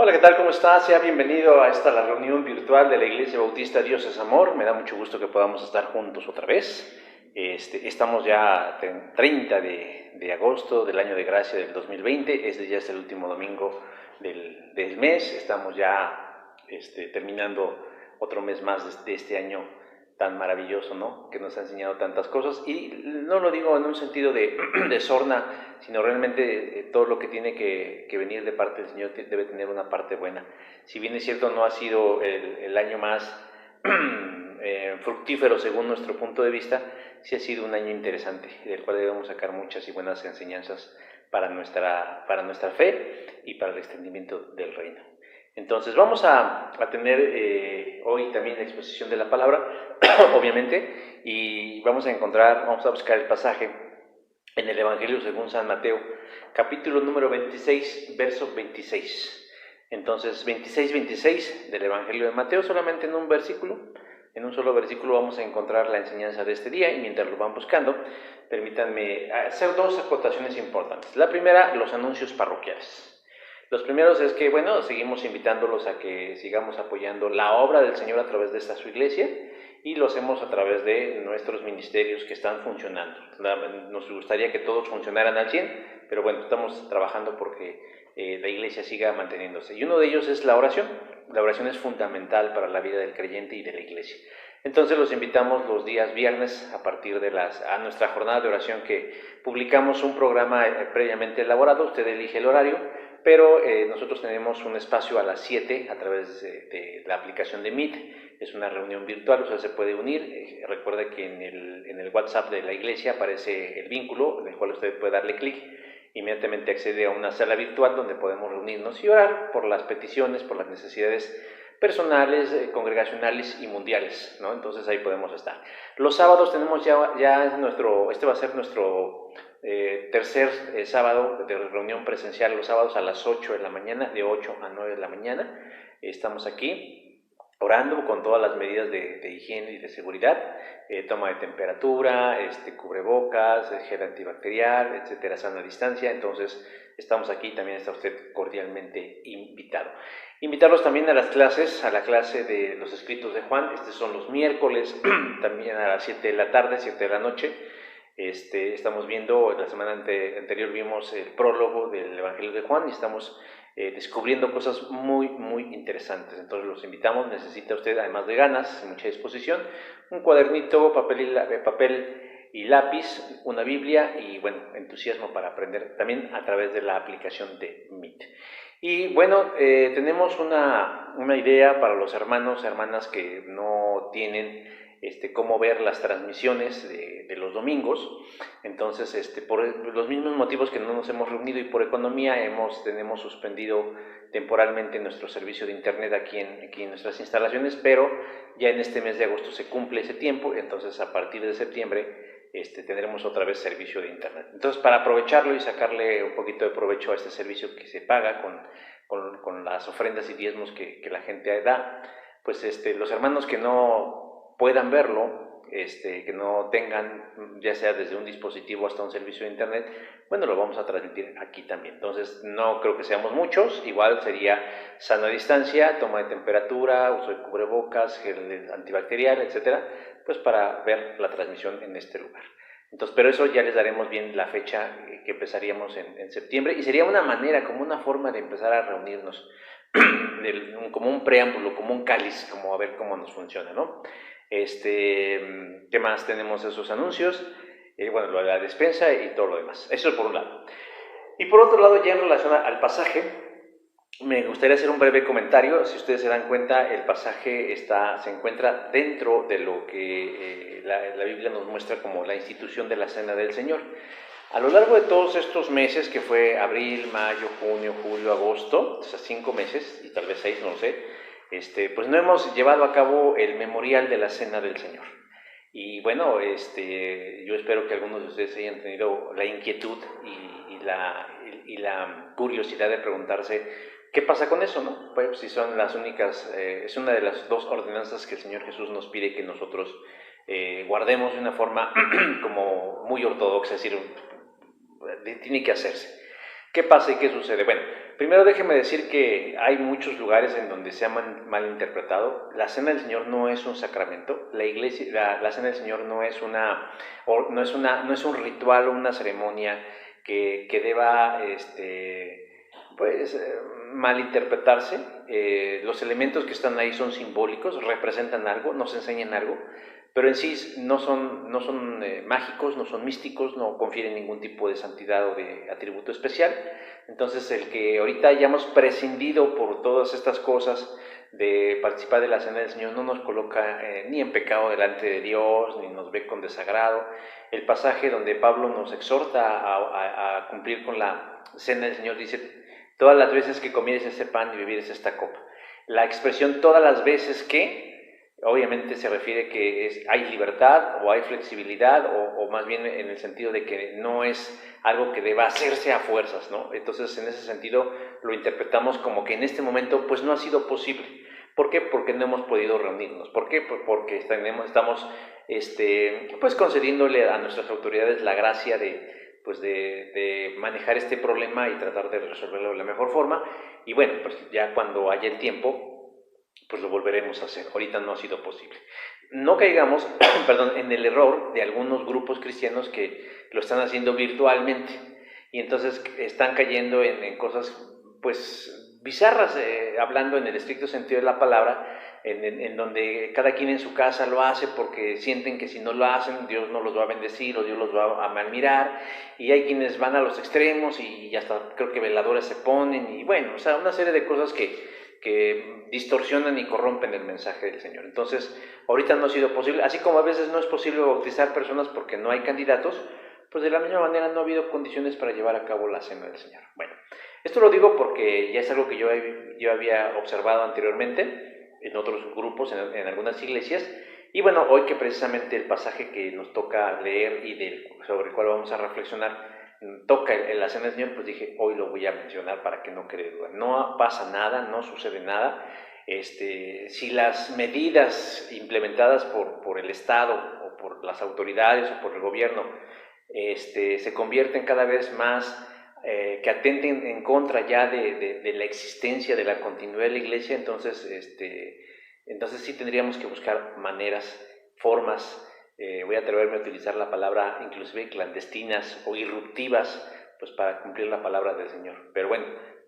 Hola, ¿qué tal? ¿Cómo estás? Sea bienvenido a esta la reunión virtual de la Iglesia Bautista Dios es Amor. Me da mucho gusto que podamos estar juntos otra vez. Estamos ya 30 de agosto del año de gracia del 2020. Este ya es el último domingo del mes. Estamos ya terminando otro mes más de este año tan maravilloso, ¿no? Que nos ha enseñado tantas cosas. Y no lo digo en un sentido de sorna, sino realmente todo lo que tiene que venir de parte del Señor debe tener una parte buena. Si bien es cierto, no ha sido el año más fructífero según nuestro punto de vista, sí ha sido un año interesante, del cual debemos sacar muchas y buenas enseñanzas para nuestra fe y para el extendimiento del reino. Entonces vamos a tener hoy también la exposición de la palabra, obviamente, y vamos a buscar el pasaje en el Evangelio según San Mateo, capítulo número 26, verso 26. Entonces, 26 del Evangelio de Mateo, solamente en un solo versículo vamos a encontrar la enseñanza de este día, y mientras lo van buscando, permítanme hacer dos acotaciones importantes. La primera, los anuncios parroquiales. Los primeros es que, bueno, seguimos invitándolos a que sigamos apoyando la obra del Señor a través de esta su iglesia, y lo hacemos a través de nuestros ministerios que están funcionando. Nos gustaría que todos funcionaran al 100, pero bueno, estamos trabajando porque la iglesia siga manteniéndose. Y uno de ellos es la oración. La oración es fundamental para la vida del creyente y de la iglesia. Entonces los invitamos los días viernes a partir de a nuestra jornada de oración, que publicamos un programa previamente elaborado. Usted elige el horario, pero nosotros tenemos un espacio a las 7 a través de la aplicación de Meet. Es una reunión virtual, usted se puede unir. Recuerde que en el WhatsApp de la iglesia aparece el vínculo, en el cual usted puede darle clic. Inmediatamente accede a una sala virtual donde podemos reunirnos y orar por las peticiones, por las necesidades personales, congregacionales y mundiales, ¿no? Entonces ahí podemos estar. Los sábados tenemos este va a ser nuestro tercer sábado de reunión presencial, los sábados a las 8 de la mañana, de 8 a 9 de la mañana. Estamos aquí orando con todas las medidas de higiene y de seguridad, toma de temperatura, cubrebocas, gel antibacterial, etcétera, sana distancia. Entonces estamos aquí, también está usted cordialmente invitado. Invitarlos también a las clases, a la clase de los escritos de Juan. Estos son los miércoles, también a las 7 de la tarde, 7 de la noche. Estamos viendo, la semana anterior vimos el prólogo del Evangelio de Juan y estamos descubriendo cosas muy, muy interesantes. Entonces los invitamos. Necesita usted, además de ganas y mucha disposición, un cuadernito, papel y lápiz, una Biblia y, bueno, entusiasmo para aprender también a través de la aplicación de Meet. Y bueno, tenemos una idea para los hermanos, hermanas que no tienen cómo ver las transmisiones de los domingos. Entonces, por los mismos motivos que no nos hemos reunido y por economía, tenemos suspendido temporalmente nuestro servicio de internet aquí en nuestras instalaciones, pero ya en este mes de agosto se cumple ese tiempo. Entonces a partir de septiembre tendremos otra vez servicio de internet. Entonces, para aprovecharlo y sacarle un poquito de provecho a este servicio que se paga con las ofrendas y diezmos que la gente da, pues los hermanos que no puedan verlo, que no tengan, ya sea desde un dispositivo hasta un servicio de internet, bueno, lo vamos a transmitir aquí también. Entonces, no creo que seamos muchos, igual sería sana distancia, toma de temperatura, uso de cubrebocas, gel antibacterial, etcétera, pues para ver la transmisión en este lugar. Entonces, pero eso ya les daremos bien la fecha que empezaríamos en septiembre, y sería una manera, como una forma de empezar a reunirnos, como un preámbulo, como un cáliz, como a ver cómo nos funciona, ¿no? ¿Qué más tenemos? Esos anuncios, bueno, lo de la despensa y todo lo demás. Eso es por un lado. Y por otro lado, ya en relación al pasaje, me gustaría hacer un breve comentario. Si ustedes se dan cuenta, el pasaje se encuentra dentro de lo que la Biblia nos muestra como la institución de la Cena del Señor. A lo largo de todos estos meses, que fue abril, mayo, junio, julio, agosto, o sea, 5 meses, y tal vez 6, no lo sé, pues no hemos llevado a cabo el memorial de la Cena del Señor. Y bueno, yo espero que algunos de ustedes hayan tenido la inquietud y la curiosidad de preguntarse qué pasa con eso, ¿no? Pues si son las únicas, es una de las 2 ordenanzas que el Señor Jesús nos pide que nosotros guardemos de una forma como muy ortodoxa, es decir, tiene que hacerse. ¿Qué pasa y qué sucede? Bueno, primero déjeme decir que hay muchos lugares en donde se ha malinterpretado. La Cena del Señor no es un sacramento. La iglesia, la Cena del Señor no es no es un ritual o una ceremonia que deba malinterpretarse. Los elementos que están ahí son simbólicos, representan algo, nos enseñan algo, pero en sí no son mágicos, no son místicos, no confieren ningún tipo de santidad o de atributo especial. Entonces, el que ahorita hayamos prescindido por todas estas cosas de participar de la Cena del Señor no nos coloca ni en pecado delante de Dios, ni nos ve con desagrado. El pasaje donde Pablo nos exhorta a cumplir con la Cena del Señor dice: todas las veces que comieres este pan y bebieres esta copa. La expresión todas las veces que obviamente se refiere que hay libertad o hay flexibilidad o más bien en el sentido de que no es algo que deba hacerse a fuerzas, ¿no? Entonces, en ese sentido lo interpretamos como que en este momento pues no ha sido posible. ¿Por qué? Porque no hemos podido reunirnos. ¿Por qué? Porque estamos pues concediéndole a nuestras autoridades la gracia de manejar este problema y tratar de resolverlo de la mejor forma. Y bueno, pues ya cuando haya el tiempo, pues lo volveremos a hacer. Ahorita no ha sido posible. No caigamos, perdón, en el error de algunos grupos cristianos que lo están haciendo virtualmente y entonces están cayendo en cosas pues bizarras, hablando en el estricto sentido de la palabra, en donde cada quien en su casa lo hace porque sienten que si no lo hacen Dios no los va a bendecir o Dios los va a malmirar, y hay quienes van a los extremos y hasta creo que veladores se ponen y bueno, o sea, una serie de cosas que distorsionan y corrompen el mensaje del Señor. Entonces, ahorita no ha sido posible, así como a veces no es posible bautizar personas porque no hay candidatos, pues de la misma manera no ha habido condiciones para llevar a cabo la Cena del Señor. Bueno, esto lo digo porque ya es algo que yo había observado anteriormente en otros grupos, en algunas iglesias, y bueno, hoy que precisamente el pasaje que nos toca leer y sobre el cual vamos a reflexionar toca en la Cena del Señor, pues dije, hoy lo voy a mencionar para que no quede duda. No pasa nada, no sucede nada. Si las medidas implementadas por el Estado o por las autoridades o por el gobierno se convierten cada vez más, que atenten en contra ya de la existencia, de la continuidad de la iglesia, entonces sí tendríamos que buscar maneras, formas, voy a atreverme a utilizar la palabra inclusive clandestinas o irruptivas, pues para cumplir la palabra del Señor. Pero bueno,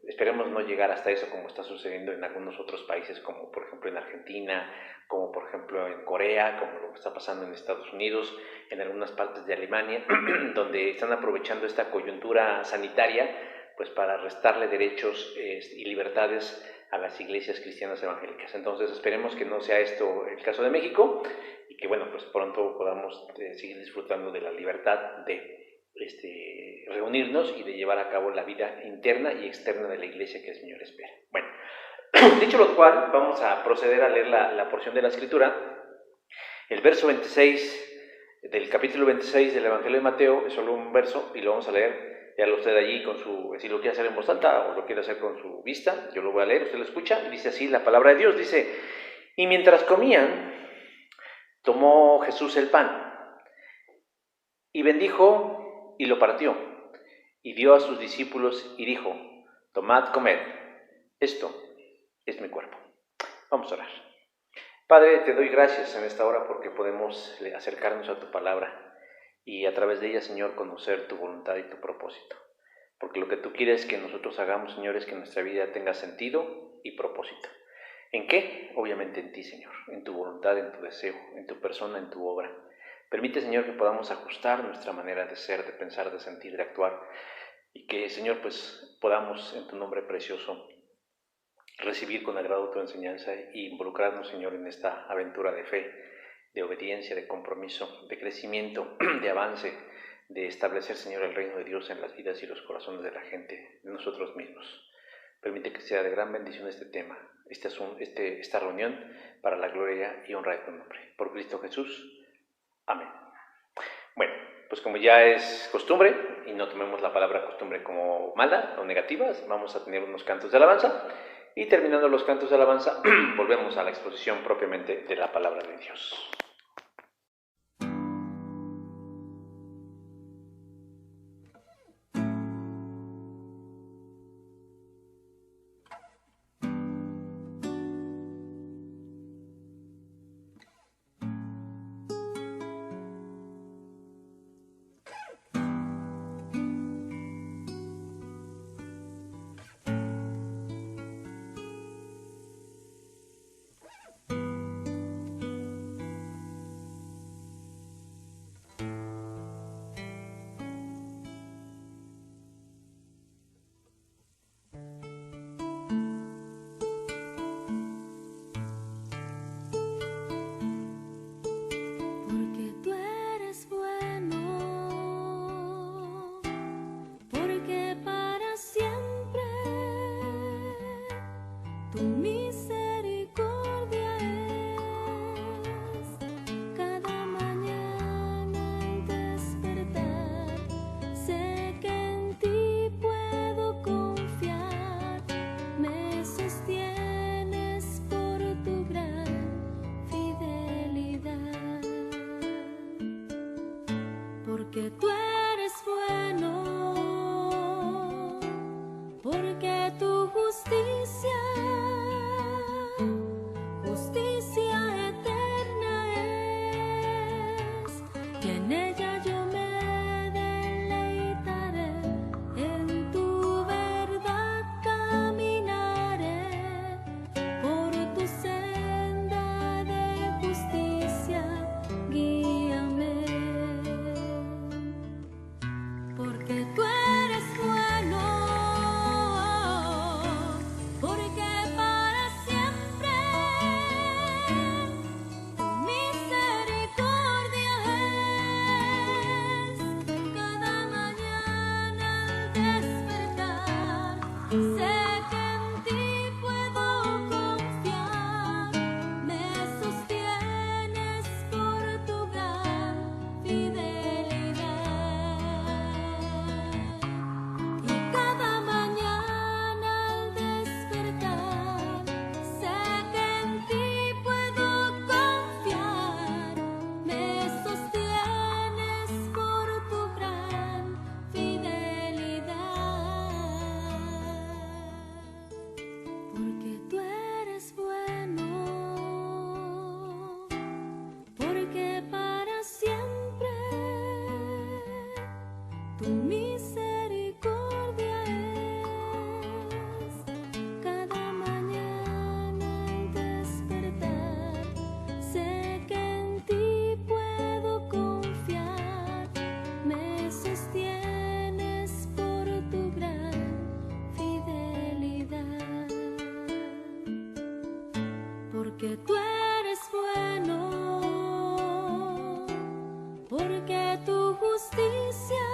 esperemos no llegar hasta eso como está sucediendo en algunos otros países, como por ejemplo en Argentina, como por ejemplo en Corea, como lo que está pasando en Estados Unidos, en algunas partes de Alemania, donde están aprovechando esta coyuntura sanitaria pues para restarle derechos y libertades a las iglesias cristianas evangélicas. Entonces esperemos que no sea esto el caso de México y que bueno, pues pronto podamos seguir disfrutando de la libertad de reunirnos y de llevar a cabo la vida interna y externa de la iglesia que el Señor espera. Bueno, dicho lo cual, vamos a proceder a leer la porción de la Escritura. El verso 26 del capítulo 26 del Evangelio de Mateo es solo un verso y lo vamos a leer. Ya lo usted allí si lo quiere hacer en voz alta o lo quiere hacer con su vista, yo lo voy a leer, usted lo escucha y dice así la palabra de Dios. Dice: y mientras comían, tomó Jesús el pan y bendijo y lo partió y dio a sus discípulos y dijo: tomad, comed, esto es mi cuerpo. Vamos a orar. Padre, te doy gracias en esta hora porque podemos acercarnos a tu palabra y a través de ella, Señor, conocer tu voluntad y tu propósito. Porque lo que tú quieres que nosotros hagamos, Señor, es que nuestra vida tenga sentido y propósito. ¿En qué? Obviamente en ti, Señor, en tu voluntad, en tu deseo, en tu persona, en tu obra. Permite, Señor, que podamos ajustar nuestra manera de ser, de pensar, de sentir, de actuar, y que, Señor, pues podamos en tu nombre precioso recibir con agrado tu enseñanza y involucrarnos, Señor, en esta aventura de fe, de obediencia, de compromiso, de crecimiento, de avance, de establecer, Señor, el reino de Dios en las vidas y los corazones de la gente, de nosotros mismos. Permite que sea de gran bendición este tema, esta reunión, para la gloria y honra de tu nombre. Por Cristo Jesús. Amén. Bueno, pues como ya es costumbre, y no tomemos la palabra costumbre como mala o negativa, vamos a tener unos cantos de alabanza, y terminando los cantos de alabanza, volvemos a la exposición propiamente de la palabra de Dios. porque tú eres bueno, porque tu justicia, justicia eterna es, y en ella yo me deleitaré, en tu verdad caminaré, por tu senda de justicia guíame, porque tú eres bueno, porque para siempre tu misericordia es, cada mañana al despertar sé que en ti puedo confiar, me sostienes por tu gran fidelidad, y cada mañana al despertar sé que en ti puedo confiar, me sostienes por tu gran fidelidad, porque tú eres bueno, porque para siempre tu misericordia es, cada mañana al despertar sé que en ti puedo confiar, me sostienes por tu gran fidelidad, porque tú eres bueno, porque tu justicia,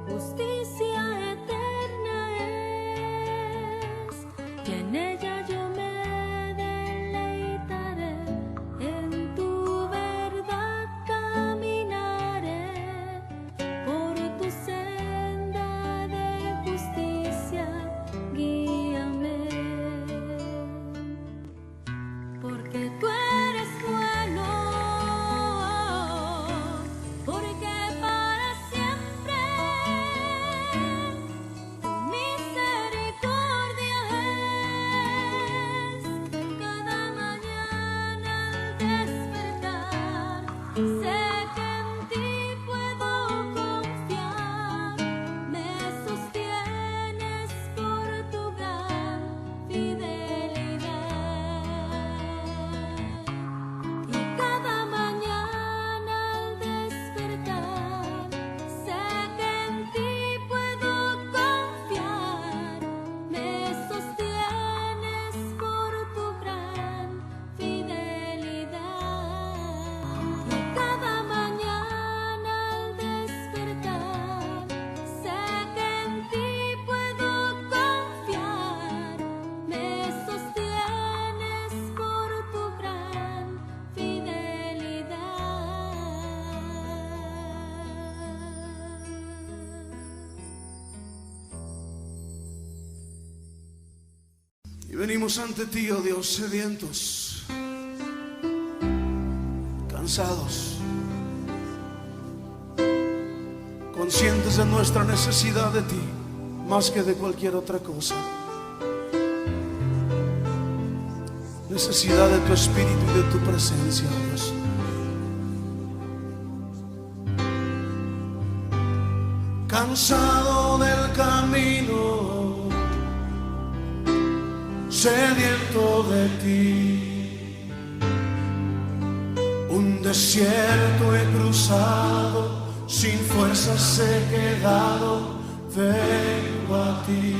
justicia eterna es, y en ella yo me deleitaré, en tu verdad caminaré, por tu senda de justicia guíame, porque tú eres bueno, porque para siempre tu misericordia es, cada mañana al despertar sé que en ti puedo confiar, me sostienes por tu gran fidelidad, y cada mañana al despertar sé que en ti puedo confiar, me sostienes por tu gran fidelidad, y cada mañana al despertar sé que en ti puedo confiar, me sostienes por tu gran fidelidad. Y venimos ante ti, oh Dios, sedientos, cansados, conscientes de nuestra necesidad de ti, más que de cualquier otra cosa. Necesidad de tu espíritu y de tu presencia, oh Dios. Cansado del camino, sediento de ti, un desierto he cruzado, sin fuerzas he quedado, vengo a ti.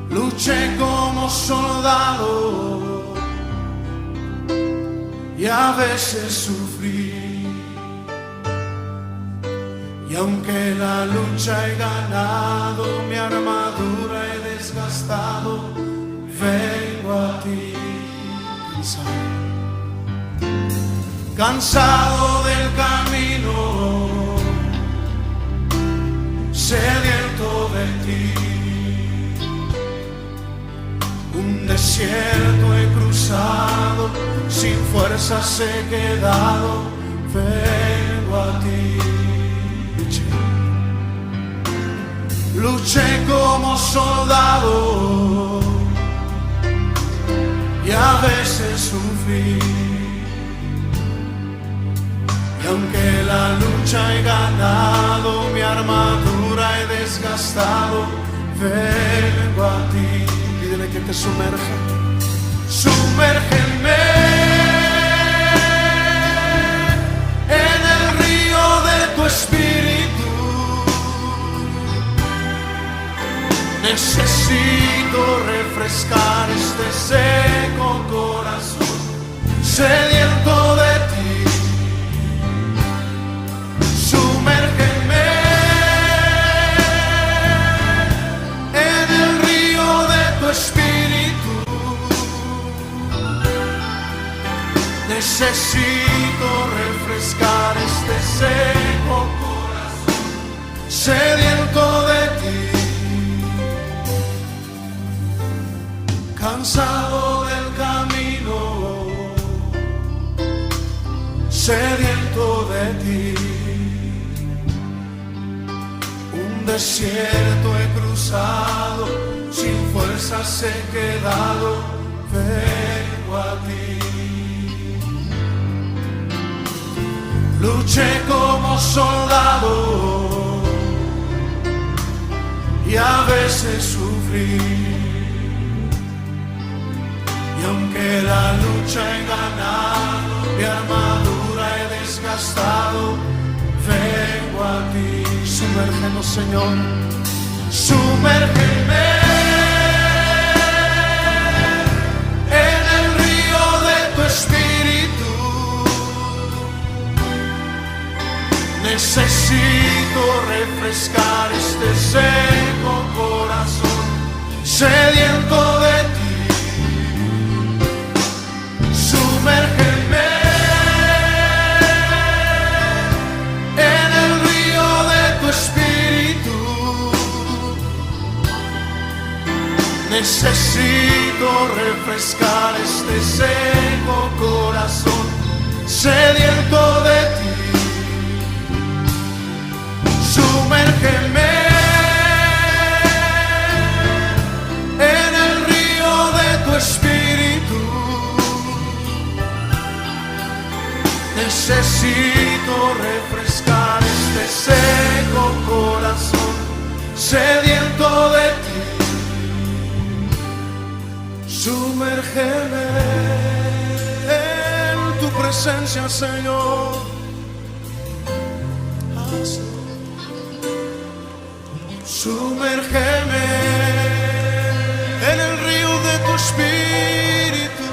Luché como soldado y a veces sufrí, y aunque la lucha he ganado, mi armadura he desgastado, vengo a ti. Cansado del camino, sediento de ti, un desierto he cruzado, cruzado, sin fuerzas he quedado, vengo a ti. Luché como soldado y a veces sufrí. Y aunque la lucha he ganado, mi armadura he desgastado, vengo a ti. Pídele que te sumerja. Sumérgeme en el río de tu espíritu. Necesito refrescar este seco corazón, sediento de ti. Sumérgeme en el río de tu espíritu. Necesito refrescar este seco corazón, sediento de ti. Cansado del camino, sediento de ti. Un desierto he cruzado, sin fuerzas he quedado, vengo a ti. Luché como soldado y a veces sufrí. Y aunque la lucha he ganado, mi armadura he desgastado, vengo a ti. Sumérgenos, Señor, sumérgeme en el río de tu espíritu. Necesito refrescar este seco corazón, sediento de ti. Sumérgeme en el río de tu espíritu. Necesito refrescar este seco corazón, sediento de ti. Sumérgeme en el río de tu espíritu. Necesito refrescar este seco corazón, sediento de ti. Sumérgeme en tu presencia, Señor. Sumérgeme en el río de tu espíritu.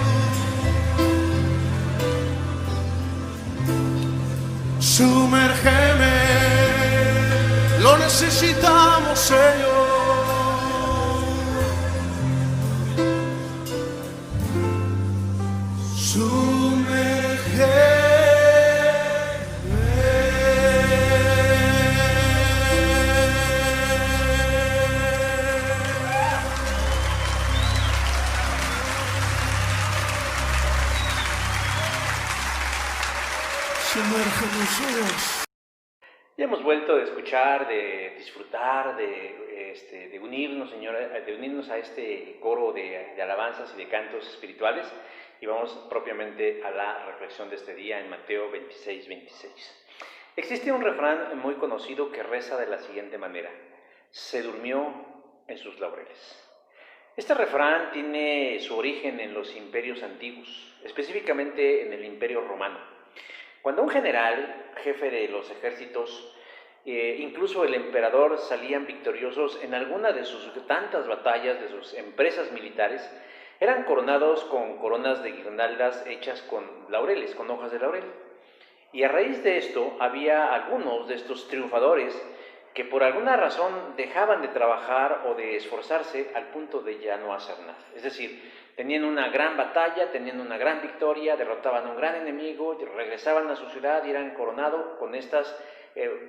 Sumérgeme, lo necesitamos, Señor. Ya hemos vuelto a escuchar, de disfrutar, de unirnos, Señor, de unirnos a este coro de alabanzas y de cantos espirituales, y vamos propiamente a la reflexión de este día en Mateo 26:26. Existe un refrán muy conocido que reza de la siguiente manera: se durmió en sus laureles. Este refrán tiene su origen en los imperios antiguos, específicamente en el Imperio Romano. Cuando un general, jefe de los ejércitos, incluso el emperador, salían victoriosos en alguna de sus tantas batallas, de sus empresas militares, eran coronados con coronas de guirnaldas hechas con laureles, con hojas de laurel. Y a raíz de esto, había algunos de estos triunfadores que por alguna razón dejaban de trabajar o de esforzarse al punto de ya no hacer nada. Es decir, tenían una gran batalla, tenían una gran victoria, derrotaban a un gran enemigo, regresaban a su ciudad y eran coronados con estas,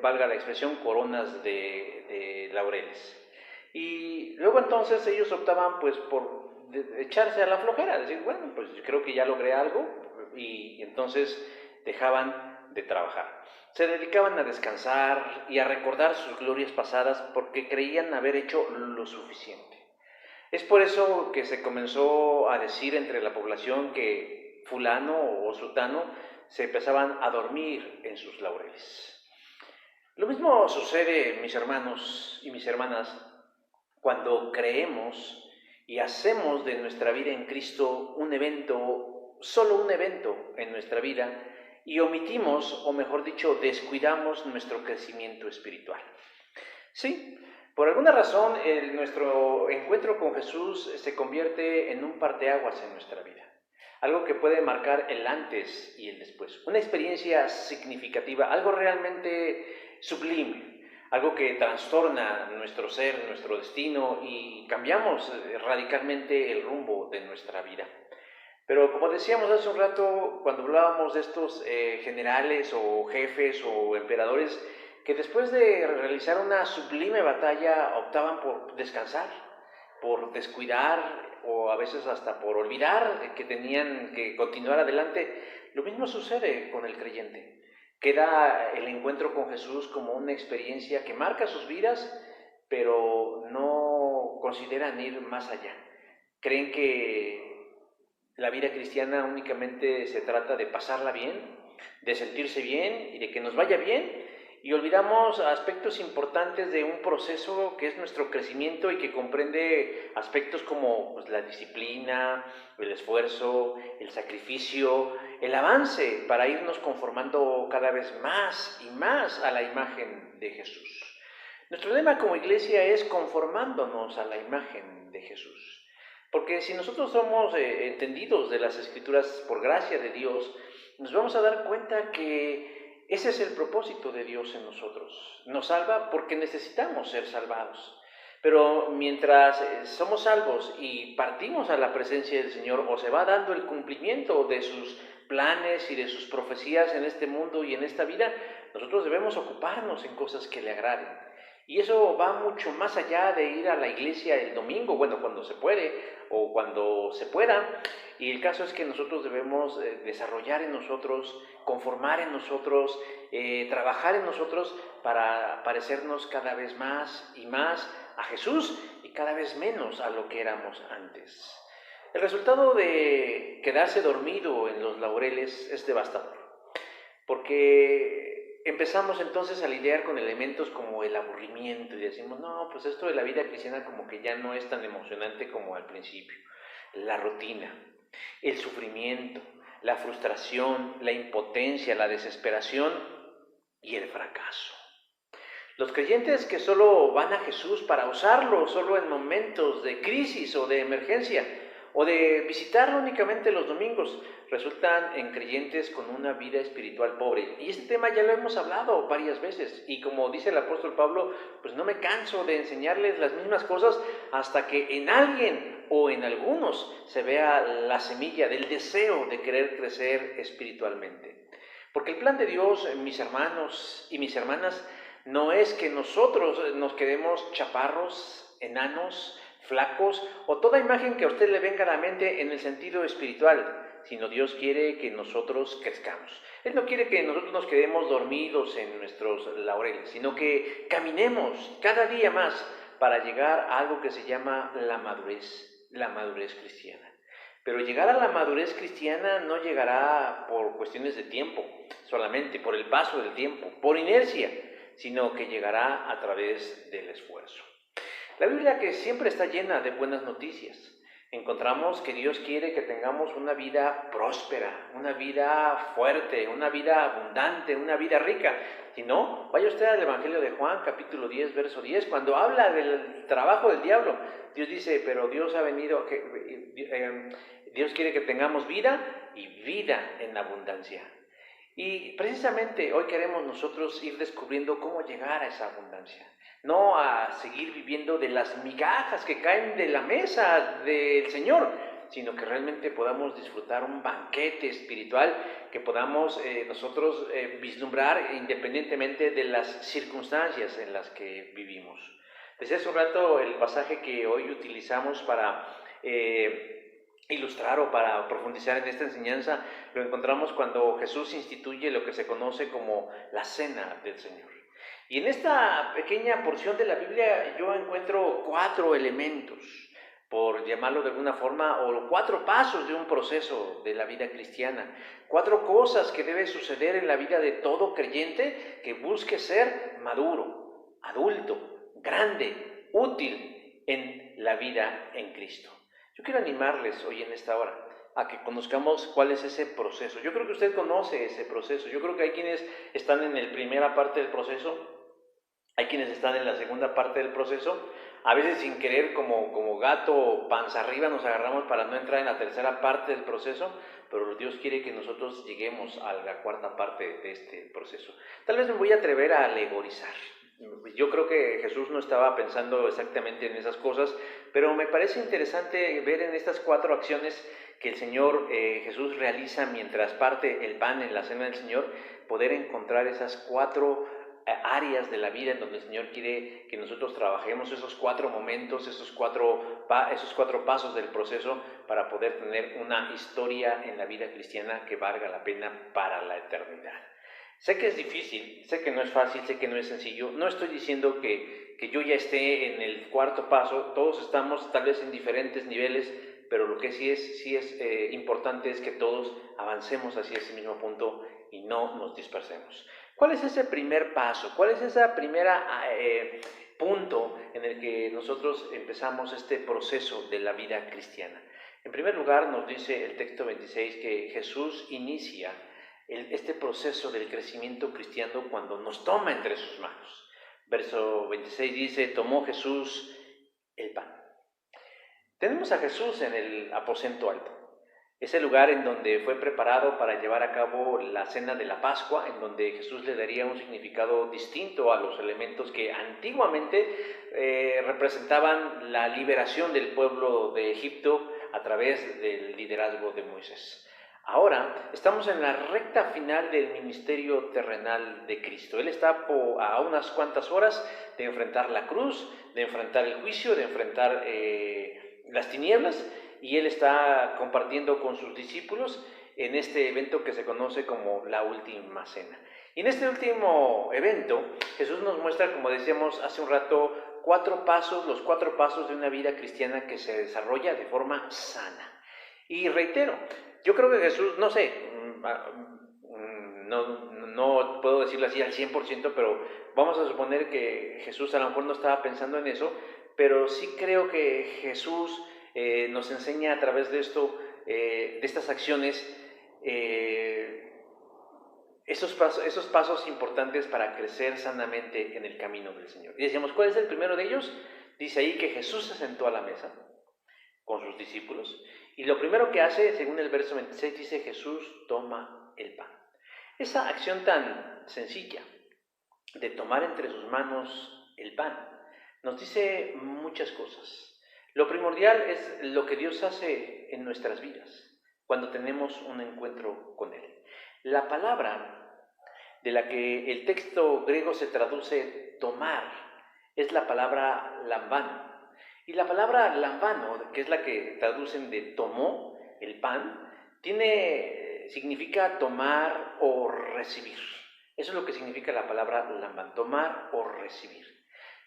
valga la expresión, coronas de laureles. Y luego entonces ellos optaban pues por de echarse a la flojera, decir, bueno, pues yo creo que ya logré algo, y entonces dejaban de trabajar. Se dedicaban a descansar y a recordar sus glorias pasadas porque creían haber hecho lo suficiente. Es por eso que se comenzó a decir entre la población que fulano o sutano se empezaban a dormir en sus laureles. Lo mismo sucede, mis hermanos y mis hermanas, cuando creemos y hacemos de nuestra vida en Cristo un evento, solo un evento en nuestra vida, y omitimos, o mejor dicho, descuidamos nuestro crecimiento espiritual. Sí, por alguna razón nuestro encuentro con Jesús se convierte en un parteaguas en nuestra vida. Algo que puede marcar el antes y el después. Una experiencia significativa, algo realmente sublime, algo que trastorna nuestro ser, nuestro destino, y cambiamos radicalmente el rumbo de nuestra vida. Pero como decíamos hace un rato, cuando hablábamos de estos generales o jefes o emperadores, que después de realizar una sublime batalla optaban por descansar, por descuidar o a veces hasta por olvidar que tenían que continuar adelante. Lo mismo sucede con el creyente. Queda el encuentro con Jesús como una experiencia que marca sus vidas, pero no consideran ir más allá. Creen que la vida cristiana únicamente se trata de pasarla bien, de sentirse bien y de que nos vaya bien, y olvidamos aspectos importantes de un proceso que es nuestro crecimiento y que comprende aspectos como pues, la disciplina, el esfuerzo, el sacrificio, el avance para irnos conformando cada vez más y más a la imagen de Jesús. Nuestro lema como iglesia es conformándonos a la imagen de Jesús. Porque si nosotros somos entendidos de las Escrituras por gracia de Dios, nos vamos a dar cuenta que ese es el propósito de Dios en nosotros. Nos salva porque necesitamos ser salvados. Pero mientras somos salvos y partimos a la presencia del Señor, o se va dando el cumplimiento de sus planes y de sus profecías en este mundo y en esta vida, nosotros debemos ocuparnos en cosas que le agraden. Y eso va mucho más allá de ir a la iglesia el domingo, bueno, cuando se puede o cuando se pueda. Y el caso es que nosotros debemos desarrollar en nosotros, conformar en nosotros, trabajar en nosotros para parecernos cada vez más y más a Jesús y cada vez menos a lo que éramos antes. El resultado de quedarse dormido en los laureles es devastador, porque empezamos entonces a lidiar con elementos como el aburrimiento y decimos, no, pues esto de la vida cristiana como que ya no es tan emocionante como al principio. La rutina, el sufrimiento, la frustración, la impotencia, la desesperación y el fracaso. Los creyentes que solo van a Jesús para usarlo solo en momentos de crisis o de emergencia, o de visitarlo únicamente los domingos, resultan en creyentes con una vida espiritual pobre. Y este tema ya lo hemos hablado varias veces, y como dice el apóstol Pablo, pues no me canso de enseñarles las mismas cosas hasta que en alguien o en algunos se vea la semilla del deseo de querer crecer espiritualmente. Porque el plan de Dios, mis hermanos y mis hermanas, no es que nosotros nos quedemos chaparros, enanos, flacos o toda imagen que a usted le venga a la mente en el sentido espiritual, sino Dios quiere que nosotros crezcamos. Él no quiere que nosotros nos quedemos dormidos en nuestros laureles, sino que caminemos cada día más para llegar a algo que se llama la madurez cristiana. Pero llegar a la madurez cristiana no llegará por cuestiones de tiempo, solamente por el paso del tiempo, por inercia, sino que llegará a través del esfuerzo. La Biblia, que siempre está llena de buenas noticias, encontramos que Dios quiere que tengamos una vida próspera, una vida fuerte, una vida abundante, una vida rica. Si no, vaya usted al Evangelio de Juan, capítulo 10, verso 10, cuando habla del trabajo del diablo. Dios dice, pero Dios ha venido, Dios quiere que tengamos vida y vida en abundancia. Y precisamente hoy queremos nosotros ir descubriendo cómo llegar a esa abundancia. No a seguir viviendo de las migajas que caen de la mesa del Señor, sino que realmente podamos disfrutar un banquete espiritual, que podamos nosotros vislumbrar independientemente de las circunstancias en las que vivimos. Desde hace un rato el pasaje que hoy utilizamos para ilustrar o para profundizar en esta enseñanza, lo encontramos cuando Jesús instituye lo que se conoce como la Cena del Señor. Y en esta pequeña porción de la Biblia yo encuentro 4 elementos, por llamarlo de alguna forma, o 4 pasos de un proceso de la vida cristiana, 4 cosas que debe suceder en la vida de todo creyente que busque ser maduro, adulto, grande, útil en la vida en Cristo. Yo quiero animarles hoy en esta hora a que conozcamos cuál es ese proceso. Yo creo que usted conoce ese proceso. Yo creo que hay quienes están en la primera parte del proceso, hay quienes están en la segunda parte del proceso. A veces sin querer, como gato panza arriba, nos agarramos para no entrar en la tercera parte del proceso, pero Dios quiere que nosotros lleguemos a la cuarta parte de este proceso. Tal vez me voy a atrever a alegorizar. Yo creo que Jesús no estaba pensando exactamente en esas cosas, pero me parece interesante ver en estas 4 acciones que el Señor Jesús realiza mientras parte el pan en la cena del Señor, poder encontrar esas 4 áreas de la vida en donde el Señor quiere que nosotros trabajemos, esos 4 momentos, esos cuatro pasos del proceso para poder tener una historia en la vida cristiana que valga la pena para la eternidad. Sé que es difícil, sé que no es fácil, sé que no es sencillo. No estoy diciendo que yo ya esté en el 4º paso. Todos estamos tal vez en diferentes niveles, pero lo que sí es importante es que todos avancemos hacia ese mismo punto y no nos dispersemos. ¿Cuál es ese primer paso? ¿Cuál es ese primer punto en el que nosotros empezamos este proceso de la vida cristiana? En primer lugar, nos dice el texto 26 que Jesús inicia este proceso del crecimiento cristiano cuando nos toma entre sus manos. Verso 26 dice, tomó Jesús el pan. Tenemos a Jesús en el aposento alto, ese lugar en donde fue preparado para llevar a cabo la cena de la Pascua, en donde Jesús le daría un significado distinto a los elementos que antiguamente representaban la liberación del pueblo de Egipto a través del liderazgo de Moisés. Ahora estamos en la recta final del ministerio terrenal de Cristo. Él está a unas cuantas horas de enfrentar la cruz, de enfrentar el juicio, de enfrentar las tinieblas, y Él está compartiendo con sus discípulos en este evento que se conoce como la Última Cena. Y en este último evento, Jesús nos muestra, como decíamos hace un rato, los 4 pasos de una vida cristiana que se desarrolla de forma sana. Y reitero, yo creo que Jesús, no sé, no puedo decirlo así al 100%, pero vamos a suponer que Jesús a lo mejor no estaba pensando en eso, pero sí creo que Jesús nos enseña a través de esto, de estas acciones, esos pasos importantes para crecer sanamente en el camino del Señor. Y decíamos, ¿cuál es el primero de ellos? Dice ahí que Jesús se sentó a la mesa con sus discípulos, y lo primero que hace, según el verso 26, dice Jesús toma el pan. Esa acción tan sencilla de tomar entre sus manos el pan nos dice muchas cosas. Lo primordial es lo que Dios hace en nuestras vidas cuando tenemos un encuentro con Él. La palabra de la que el texto griego se traduce tomar es la palabra lambano. Y la palabra lambano, que es la que traducen de tomó el pan, significa tomar o recibir. Eso es lo que significa la palabra lambano, tomar o recibir.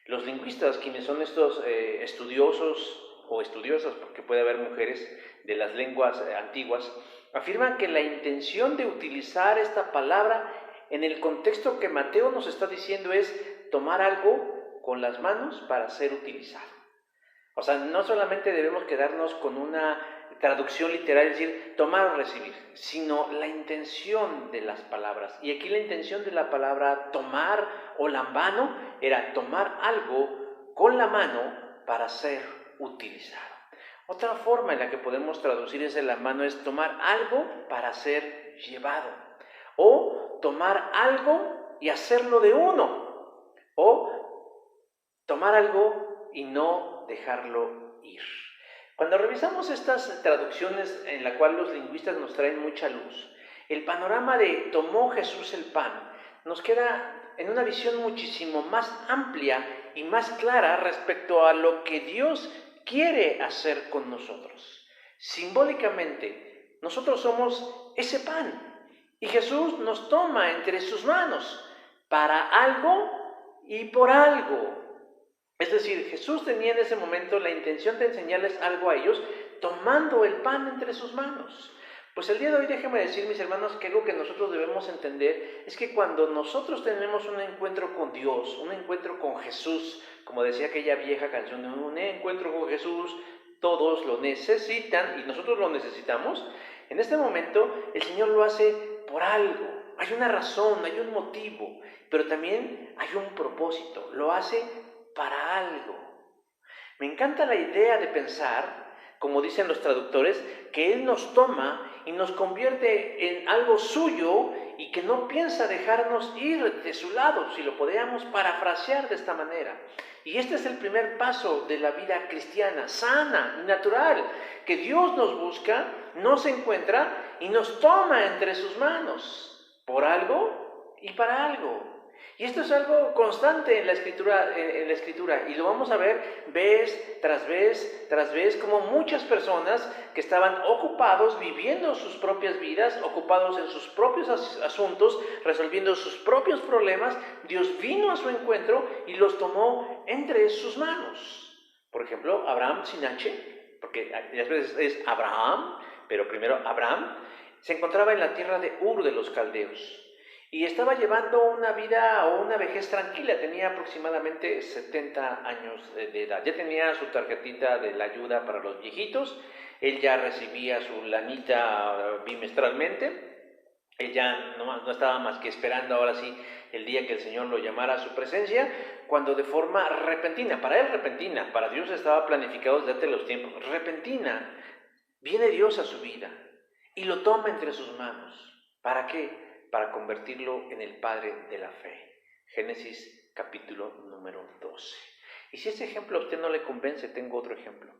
Los lingüistas, quienes son estos estudiosos o estudiosas, porque puede haber mujeres de las lenguas antiguas, afirman que la intención de utilizar esta palabra en el contexto que Mateo nos está diciendo es tomar algo con las manos para ser utilizado. O sea, no solamente debemos quedarnos con una traducción literal, es decir, tomar o recibir, sino la intención de las palabras. Y aquí la intención de la palabra tomar o lambano era tomar algo con la mano para ser utilizado. Otra forma en la que podemos traducir ese lambano es tomar algo para ser llevado, o tomar algo y hacerlo de uno, o tomar algo y no dejarlo ir. Cuando revisamos estas traducciones en las cuales los lingüistas nos traen mucha luz, el panorama de tomó Jesús el pan nos queda en una visión muchísimo más amplia y más clara respecto a lo que Dios quiere hacer con nosotros. Simbólicamente, nosotros somos ese pan y Jesús nos toma entre sus manos para algo y por algo. Es decir, Jesús tenía en ese momento la intención de enseñarles algo a ellos tomando el pan entre sus manos. Pues el día de hoy déjenme decir, mis hermanos, que algo que nosotros debemos entender es que cuando nosotros tenemos un encuentro con Dios, un encuentro con Jesús, como decía aquella vieja canción, un encuentro con Jesús, todos lo necesitan y nosotros lo necesitamos, en este momento el Señor lo hace por algo. Hay una razón, hay un motivo, pero también hay un propósito, lo hace para algo. Me encanta la idea de pensar, como dicen los traductores, que Él nos toma y nos convierte en algo suyo y que no piensa dejarnos ir de su lado, si lo podríamos parafrasear de esta manera. Y este es el primer paso de la vida cristiana, sana y natural, que Dios nos busca, nos encuentra y nos toma entre sus manos, por algo y para algo. Y esto es algo constante en la escritura, y lo vamos a ver vez tras vez, como muchas personas que estaban ocupados viviendo sus propias vidas, ocupados en sus propios asuntos, resolviendo sus propios problemas, Dios vino a su encuentro y los tomó entre sus manos. Por ejemplo, Abraham sin H, porque a veces es Abraham, pero primero Abraham, se encontraba en la tierra de Ur de los Caldeos. Y estaba llevando una vida o una vejez tranquila, tenía aproximadamente 70 años de edad. Ya tenía su tarjetita de la ayuda para los viejitos, él ya recibía su lanita bimestralmente, él ya no estaba más que esperando ahora sí el día que el Señor lo llamara a su presencia, cuando de forma repentina, para él repentina, para Dios estaba planificado desde los tiempos, repentina, viene Dios a su vida y lo toma entre sus manos. ¿Para qué? Para convertirlo en el padre de la fe. Génesis capítulo número 12. Y si ese ejemplo a usted no le convence, tengo otro ejemplo.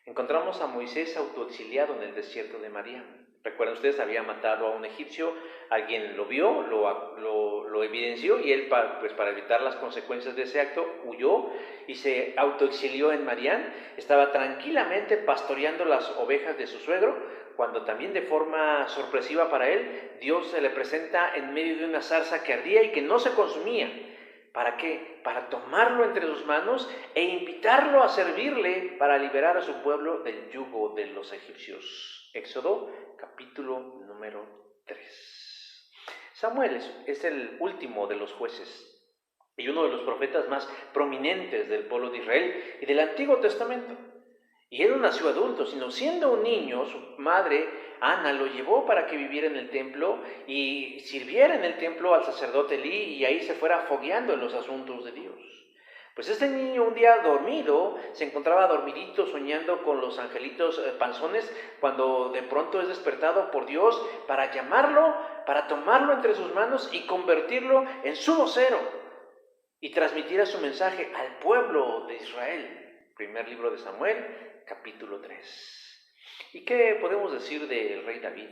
Encontramos a Moisés autoexiliado en el desierto de Madián. Recuerden ustedes, había matado a un egipcio, alguien lo vio, lo evidenció y él, para evitar las consecuencias de ese acto, huyó y se autoexilió en Madián. Estaba tranquilamente pastoreando las ovejas de su suegro, cuando también de forma sorpresiva para él, Dios se le presenta en medio de una zarza que ardía y que no se consumía. ¿Para qué? Para tomarlo entre sus manos e invitarlo a servirle para liberar a su pueblo del yugo de los egipcios. Éxodo capítulo número 3. Samuel es el último de los jueces y uno de los profetas más prominentes del pueblo de Israel y del Antiguo Testamento. Y él no nació adulto, sino siendo un niño, su madre, Ana, lo llevó para que viviera en el templo y sirviera en el templo al sacerdote Elí y ahí se fuera fogueando en los asuntos de Dios. Pues este niño un día dormido, se encontraba dormidito soñando con los angelitos panzones, cuando de pronto es despertado por Dios para llamarlo, para tomarlo entre sus manos y convertirlo en su vocero y transmitir su mensaje al pueblo de Israel. Primer libro de Samuel, capítulo 3. ¿Y qué podemos decir del rey David?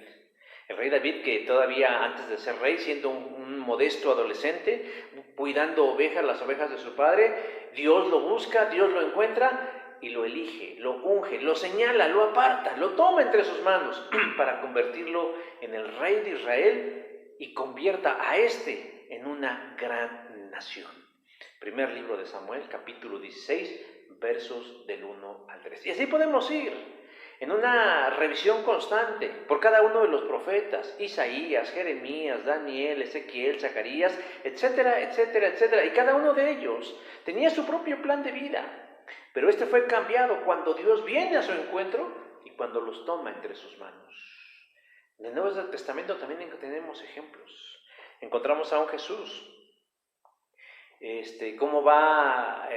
El rey David, que todavía antes de ser rey, siendo un modesto adolescente, cuidando ovejas, las ovejas de su padre, Dios lo busca, Dios lo encuentra y lo elige, lo unge, lo señala, lo aparta, lo toma entre sus manos para convertirlo en el rey de Israel y convierta a este en una gran nación. Primer libro de Samuel, capítulo 16, versos del 1 al 3. Y así podemos ir en una revisión constante por cada uno de los profetas, Isaías, Jeremías, Daniel, Ezequiel, Zacarías, etcétera, etcétera, etcétera. Y cada uno de ellos tenía su propio plan de vida, pero este fue cambiado cuando Dios viene a su encuentro y cuando los toma entre sus manos. En el Nuevo Testamento también tenemos ejemplos. Encontramos a un Jesús, cómo va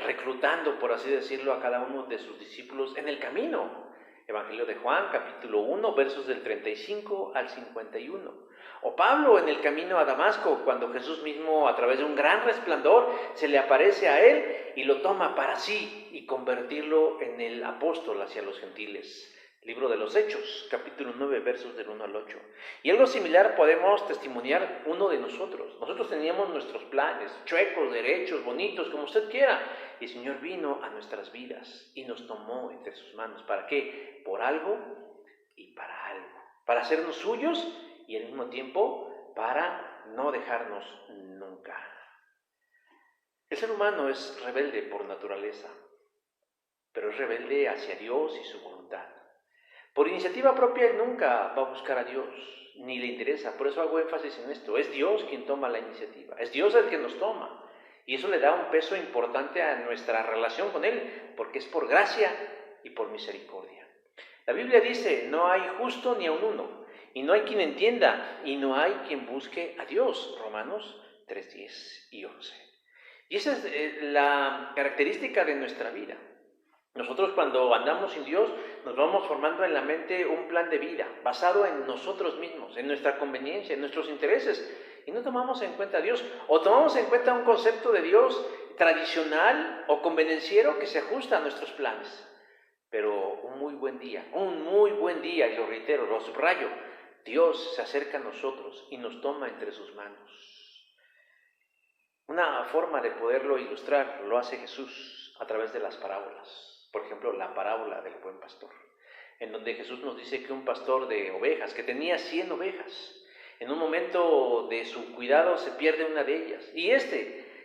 reclutando, por así decirlo, a cada uno de sus discípulos en el camino. Evangelio de Juan, capítulo 1, versos del 35 al 51. O Pablo en el camino a Damasco, cuando Jesús mismo, a través de un gran resplandor, se le aparece a él y lo toma para sí y convertirlo en el apóstol hacia los gentiles. Libro de los Hechos, capítulo 9, versos del 1 al 8. Y algo similar podemos testimoniar uno de nosotros. Nosotros teníamos nuestros planes, chuecos, derechos, bonitos, como usted quiera. Y el Señor vino a nuestras vidas y nos tomó entre sus manos. ¿Para qué? Por algo y para algo. Para hacernos suyos y al mismo tiempo para no dejarnos nunca. El ser humano es rebelde por naturaleza, pero es rebelde hacia Dios y su voluntad. Por iniciativa propia él nunca va a buscar a Dios, ni le interesa. Por eso hago énfasis en esto. Es Dios quien toma la iniciativa. Es Dios el que nos toma. Y eso le da un peso importante a nuestra relación con Él, porque es por gracia y por misericordia. La Biblia dice, no hay justo ni aun uno, y no hay quien entienda, y no hay quien busque a Dios. Romanos 3, 10 y 11. Y esa es la característica de nuestra vida. Nosotros cuando andamos sin Dios nos vamos formando en la mente un plan de vida basado en nosotros mismos, en nuestra conveniencia, en nuestros intereses, y no tomamos en cuenta a Dios, o tomamos en cuenta un concepto de Dios tradicional o convenenciero que se ajusta a nuestros planes. Pero un muy buen día, y lo reitero, lo subrayo, Dios se acerca a nosotros y nos toma entre sus manos. Una forma de poderlo ilustrar lo hace Jesús a través de las parábolas. Por ejemplo, la parábola del buen pastor, en donde Jesús nos dice que un pastor de ovejas, que tenía 100 ovejas, en un momento de su cuidado se pierde una de ellas. Y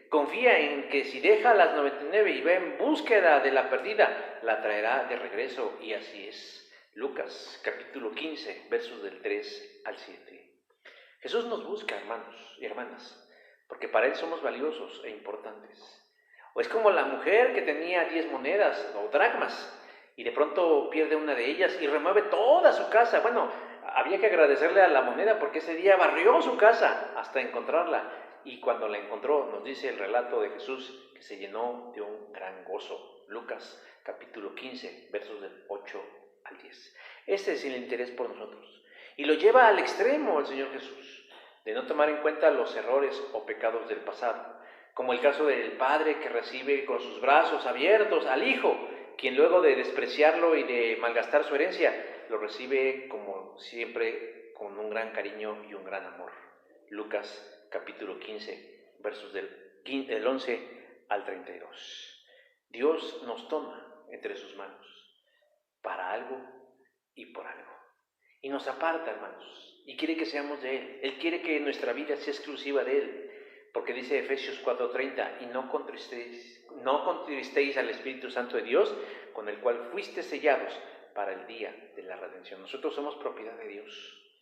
confía en que si deja las 99 y va en búsqueda de la perdida, la traerá de regreso. Y así es. Lucas, capítulo 15, versos del 3 al 7. Jesús nos busca, hermanos y hermanas, porque para Él somos valiosos e importantes. O es como la mujer que tenía 10 monedas o dracmas y de pronto pierde una de ellas y remueve toda su casa. Bueno, había que agradecerle a la moneda porque ese día barrió su casa hasta encontrarla. Y cuando la encontró, nos dice el relato de Jesús que se llenó de un gran gozo. Lucas capítulo 15, versos del 8 al 10. Ese es el interés por nosotros. Y lo lleva al extremo el Señor Jesús, de no tomar en cuenta los errores o pecados del pasado. Como el caso del padre que recibe con sus brazos abiertos al hijo, quien luego de despreciarlo y de malgastar su herencia, lo recibe como siempre con un gran cariño y un gran amor. Lucas capítulo 15, versos del 11 al 32. Dios nos toma entre sus manos para algo y por algo. Y nos aparta, hermanos, y quiere que seamos de Él. Él quiere que nuestra vida sea exclusiva de Él. Porque dice Efesios 4:30, y no contristéis al Espíritu Santo de Dios, con el cual fuiste sellados para el día de la redención. Nosotros somos propiedad de Dios.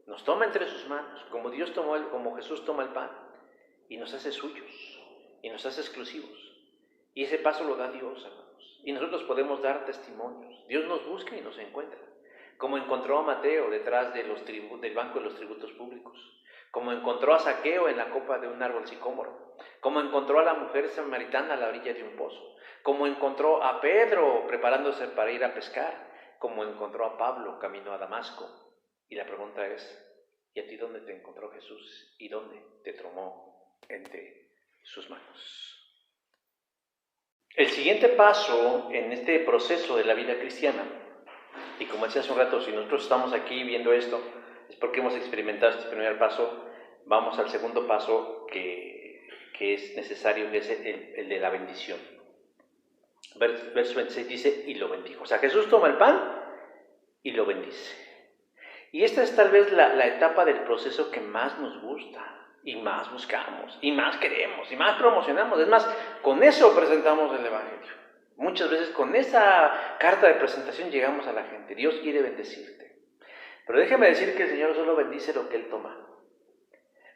Nos toma entre sus manos, como Jesús toma el pan, y nos hace suyos, y nos hace exclusivos. Y ese paso lo da Dios, hermanos. Y nosotros podemos dar testimonios. Dios nos busca y nos encuentra. Como encontró a Mateo detrás del banco de los tributos públicos. Como encontró a Zaqueo en la copa de un árbol sicómoro, como encontró a la mujer samaritana a la orilla de un pozo, como encontró a Pedro preparándose para ir a pescar, como encontró a Pablo camino a Damasco. Y la pregunta es, ¿y a ti dónde te encontró Jesús? ¿Y dónde te tomó entre sus manos? El siguiente paso en este proceso de la vida cristiana, y como decía hace un rato, si nosotros estamos aquí viendo esto, es porque hemos experimentado este primer paso. Vamos al segundo paso que es necesario, que es el de la bendición. Verso 26 dice, y lo bendijo. O sea, Jesús toma el pan y lo bendice. Y esta es tal vez la etapa del proceso que más nos gusta, y más buscamos, y más queremos, y más promocionamos. Es más, con eso presentamos el Evangelio. Muchas veces con esa carta de presentación llegamos a la gente. Dios quiere bendecirte. Pero déjeme decir que el Señor solo bendice lo que Él toma.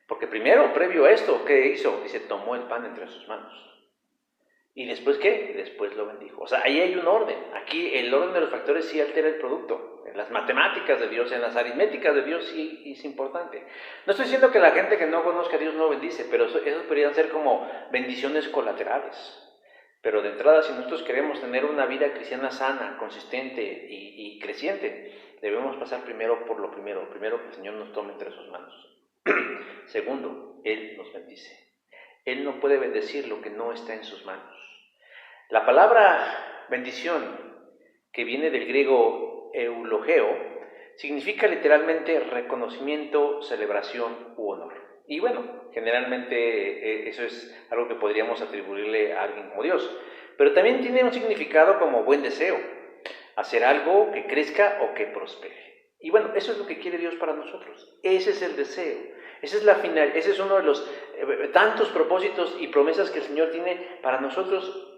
Porque primero, previo a esto, ¿qué hizo? Dice, tomó el pan entre sus manos. ¿Y después qué? Después lo bendijo. O sea, ahí hay un orden. Aquí el orden de los factores sí altera el producto. En las matemáticas de Dios, en las aritméticas de Dios sí es importante. No estoy diciendo que la gente que no conozca a Dios no bendice, pero esos podrían ser como bendiciones colaterales. Pero de entrada, si nosotros queremos tener una vida cristiana sana, consistente y creciente, debemos pasar primero por lo primero. Primero, que el Señor nos tome entre sus manos. Segundo, Él nos bendice. Él no puede bendecir lo que no está en sus manos. La palabra bendición, que viene del griego eulogeo significa literalmente reconocimiento, celebración u honor. Y bueno, generalmente eso es algo que podríamos atribuirle a alguien como Dios. Pero también tiene un significado como buen deseo, hacer algo que crezca o que prospere. Y bueno, eso es lo que quiere Dios para nosotros. Ese es el deseo. Esa es la final, ese es uno de los tantos propósitos y promesas que el Señor tiene para nosotros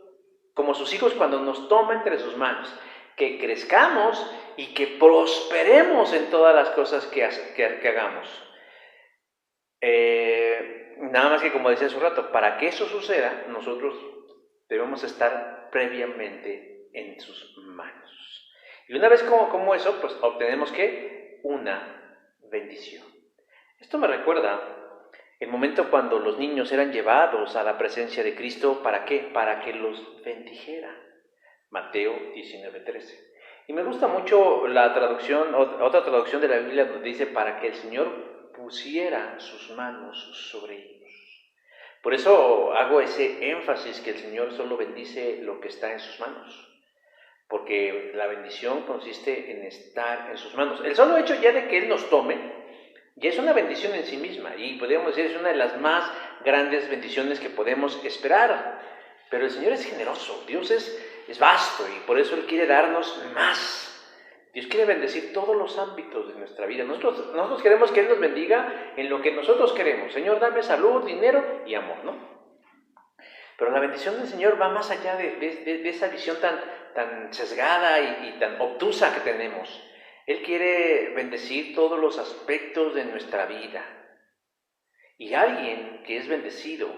como sus hijos cuando nos toma entre sus manos. Que crezcamos y que prosperemos en todas las cosas que hagamos. Nada más que, como decía hace un rato, para que eso suceda, nosotros debemos estar previamente en sus manos. Y una vez como eso, pues obtenemos ¿qué? Una bendición. Esto me recuerda el momento cuando los niños eran llevados a la presencia de Cristo. ¿Para qué? Para que los bendijera. Mateo 19:13. Y me gusta mucho la traducción, otra traducción de la Biblia donde dice para que el Señor pusiera sus manos sobre ellos. Por eso hago ese énfasis que el Señor solo bendice lo que está en sus manos. Porque la bendición consiste en estar en sus manos. El solo hecho ya de que Él nos tome, ya es una bendición en sí misma. Y podríamos decir, es una de las más grandes bendiciones que podemos esperar. Pero el Señor es generoso, Dios es vasto y por eso Él quiere darnos más. Dios quiere bendecir todos los ámbitos de nuestra vida. Nosotros queremos que Él nos bendiga en lo que nosotros queremos. Señor, dame salud, dinero y amor, ¿no? Pero la bendición del Señor va más allá de esa visión tan sesgada y tan obtusa que tenemos. Él quiere bendecir todos los aspectos de nuestra vida. Y alguien que es bendecido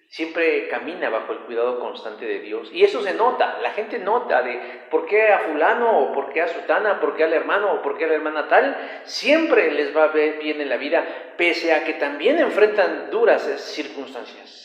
siempre camina bajo el cuidado constante de Dios. Y eso se nota, la gente nota de por qué a fulano, o por qué a sutana, por qué al hermano, o por qué a la hermana tal, siempre les va bien en la vida, pese a que también enfrentan duras circunstancias.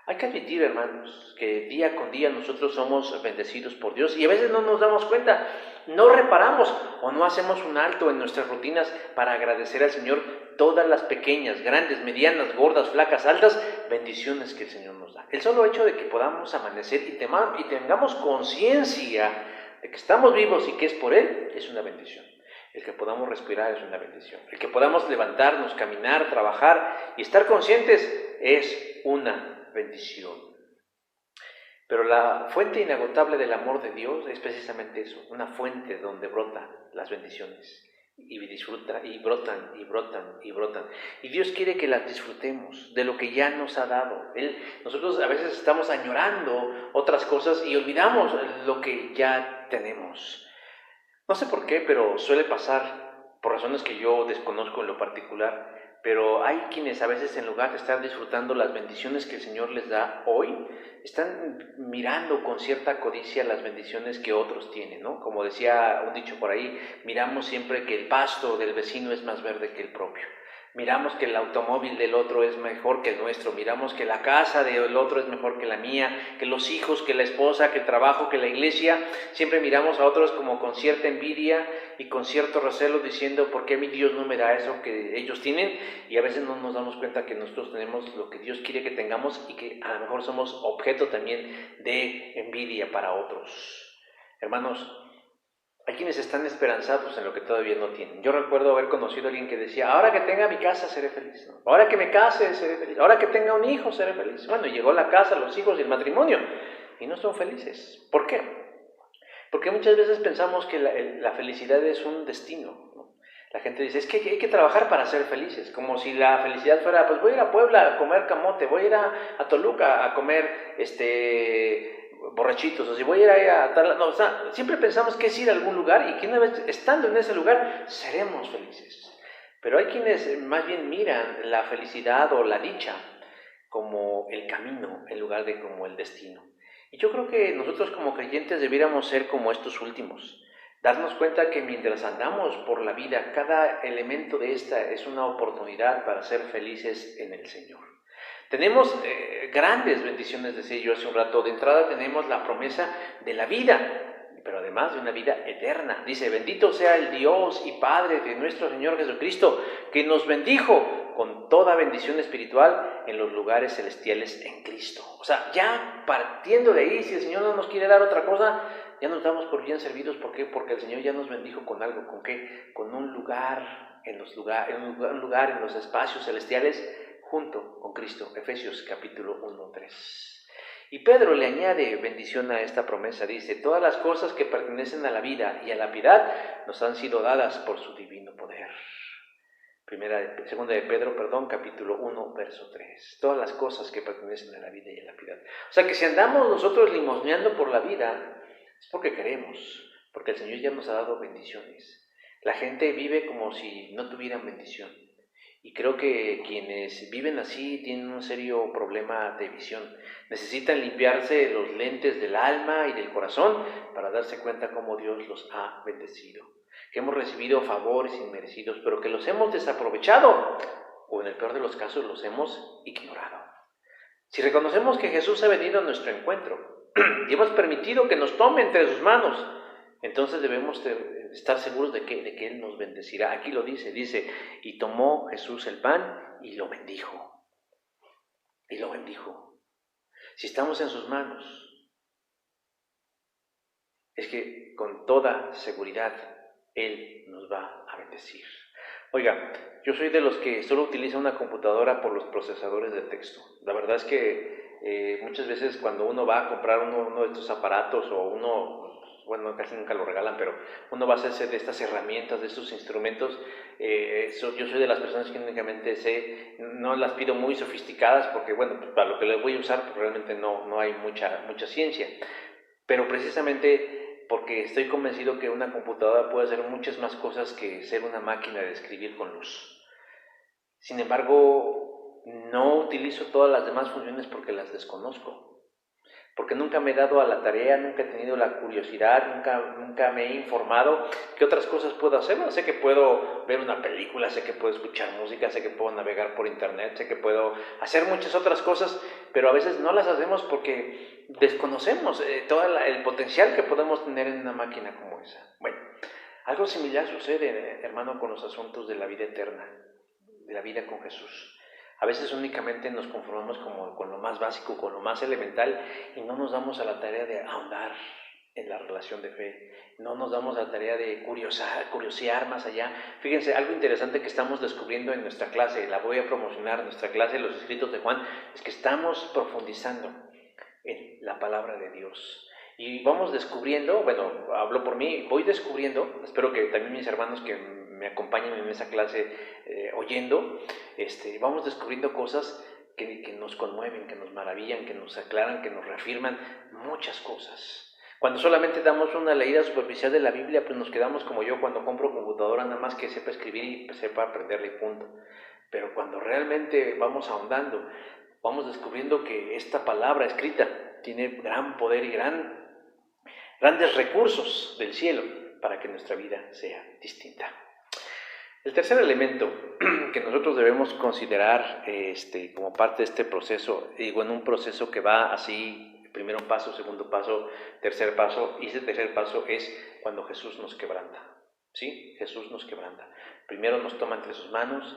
Hay que admitir, hermanos, que día con día nosotros somos bendecidos por Dios y a veces no nos damos cuenta, no reparamos o no hacemos un alto en nuestras rutinas para agradecer al Señor todas las pequeñas, grandes, medianas, gordas, flacas, altas bendiciones que el Señor nos da. El solo hecho de que podamos amanecer y tengamos conciencia de que estamos vivos y que es por Él, es una bendición. El que podamos respirar es una bendición. El que podamos levantarnos, caminar, trabajar y estar conscientes es una bendición. Pero la fuente inagotable del amor de Dios es precisamente eso, una fuente donde brotan las bendiciones y disfruta y brotan y brotan y brotan. Y Dios quiere que las disfrutemos de lo que ya nos ha dado. Nosotros a veces estamos añorando otras cosas y olvidamos lo que ya tenemos. No sé por qué, pero suele pasar, por razones que yo desconozco en lo particular, pero hay quienes a veces en lugar de estar disfrutando las bendiciones que el Señor les da hoy, están mirando con cierta codicia las bendiciones que otros tienen, ¿no? Como decía un dicho por ahí, miramos siempre que el pasto del vecino es más verde que el propio. Miramos que el automóvil del otro es mejor que el nuestro, miramos que la casa del otro es mejor que la mía, que los hijos, que la esposa, que el trabajo, que la iglesia. Siempre miramos a otros como con cierta envidia y con cierto recelo diciendo ¿por qué mi Dios no me da eso que ellos tienen? Y a veces no nos damos cuenta que nosotros tenemos lo que Dios quiere que tengamos y que a lo mejor somos objeto también de envidia para otros. Hermanos, hay quienes están esperanzados en lo que todavía no tienen. Yo recuerdo haber conocido a alguien que decía, ahora que tenga mi casa seré feliz, ¿no? Ahora que me case seré feliz, ahora que tenga un hijo seré feliz. Bueno, y llegó la casa, los hijos y el matrimonio y no son felices. ¿Por qué? Porque muchas veces pensamos que la felicidad es un destino, ¿no? La gente dice, es que hay que trabajar para ser felices, como si la felicidad fuera, pues voy a ir a Puebla a comer camote, voy a ir a Toluca a comer borrachitos, o si voy a ir a tal... No, o sea, siempre pensamos que es ir a algún lugar y que una vez estando en ese lugar seremos felices. Pero hay quienes más bien miran la felicidad o la dicha como el camino en lugar de como el destino. Y yo creo que nosotros como creyentes debiéramos ser como estos últimos, darnos cuenta que mientras andamos por la vida, cada elemento de esta es una oportunidad para ser felices en el Señor. Tenemos grandes bendiciones, decía yo hace un rato. De entrada tenemos la promesa de la vida, pero además de una vida eterna. Dice, bendito sea el Dios y Padre de nuestro Señor Jesucristo, que nos bendijo con toda bendición espiritual en los lugares celestiales en Cristo. O sea, ya partiendo de ahí, si el Señor no nos quiere dar otra cosa, ya nos damos por bien servidos. ¿Por qué? Porque el Señor ya nos bendijo con algo. ¿Con qué? Con un lugar en los espacios celestiales junto con Cristo. Efesios capítulo 1, 3. Y Pedro le añade bendición a esta promesa. Dice, todas las cosas que pertenecen a la vida y a la piedad nos han sido dadas por su divino poder. Segunda de Pedro, capítulo 1, verso 3. Todas las cosas que pertenecen a la vida y a la piedad. O sea que si andamos nosotros limosneando por la vida, es porque queremos, porque el Señor ya nos ha dado bendiciones. La gente vive como si no tuvieran bendición. Y creo que quienes viven así tienen un serio problema de visión. Necesitan limpiarse los lentes del alma y del corazón para darse cuenta cómo Dios los ha bendecido. Que hemos recibido favores inmerecidos, pero que los hemos desaprovechado o en el peor de los casos los hemos ignorado. Si reconocemos que Jesús ha venido a nuestro encuentro y hemos permitido que nos tome entre sus manos, entonces debemos estar seguros de que Él nos bendecirá. Aquí lo dice, y tomó Jesús el pan y lo bendijo. Y lo bendijo. Si estamos en sus manos, es que con toda seguridad Él nos va a bendecir. Oiga, yo soy de los que solo utiliza una computadora por los procesadores de texto. La verdad es que muchas veces cuando uno va a comprar uno de estos aparatos o bueno, casi nunca lo regalan, pero uno va a hacerse de estas herramientas, de estos instrumentos. Yo soy de las personas que únicamente no las pido muy sofisticadas porque, bueno, pues para lo que les voy a usar pues realmente no hay mucha ciencia. Pero precisamente porque estoy convencido que una computadora puede hacer muchas más cosas que ser una máquina de escribir con luz. Sin embargo, no utilizo todas las demás funciones porque las desconozco. Porque nunca me he dado a la tarea, nunca he tenido la curiosidad, nunca me he informado qué otras cosas puedo hacer. Bueno, sé que puedo ver una película, sé que puedo escuchar música, sé que puedo navegar por internet, sé que puedo hacer muchas otras cosas, pero a veces no las hacemos porque desconocemos todo el potencial que podemos tener en una máquina como esa. Bueno, algo similar sucede, hermano, con los asuntos de la vida eterna, de la vida con Jesús. A veces únicamente nos conformamos con lo más básico, con lo más elemental y no nos damos a la tarea de ahondar en la relación de fe, no nos damos a la tarea de curiosear más allá. Fíjense, algo interesante que estamos descubriendo en nuestra clase, la voy a promocionar, nuestra clase de los escritos de Juan, es que estamos profundizando en la palabra de Dios. Y vamos descubriendo, bueno, hablo por mí, voy descubriendo, espero que también mis hermanos que me acompañen en esa clase oyendo, vamos descubriendo cosas que nos conmueven, que nos maravillan, que nos aclaran, que nos reafirman muchas cosas. Cuando solamente damos una leída superficial de la Biblia, pues nos quedamos como yo cuando compro computadora, nada más que sepa escribir y sepa aprenderle y punto. Pero cuando realmente vamos ahondando, vamos descubriendo que esta palabra escrita tiene gran poder y grandes recursos del cielo para que nuestra vida sea distinta. El tercer elemento que nosotros debemos considerar como parte de este proceso, digo, en un proceso que va así, primero un paso, segundo paso, tercer paso, y ese tercer paso es cuando Jesús nos quebranta. ¿Sí? Jesús nos quebranta. Primero nos toma entre sus manos,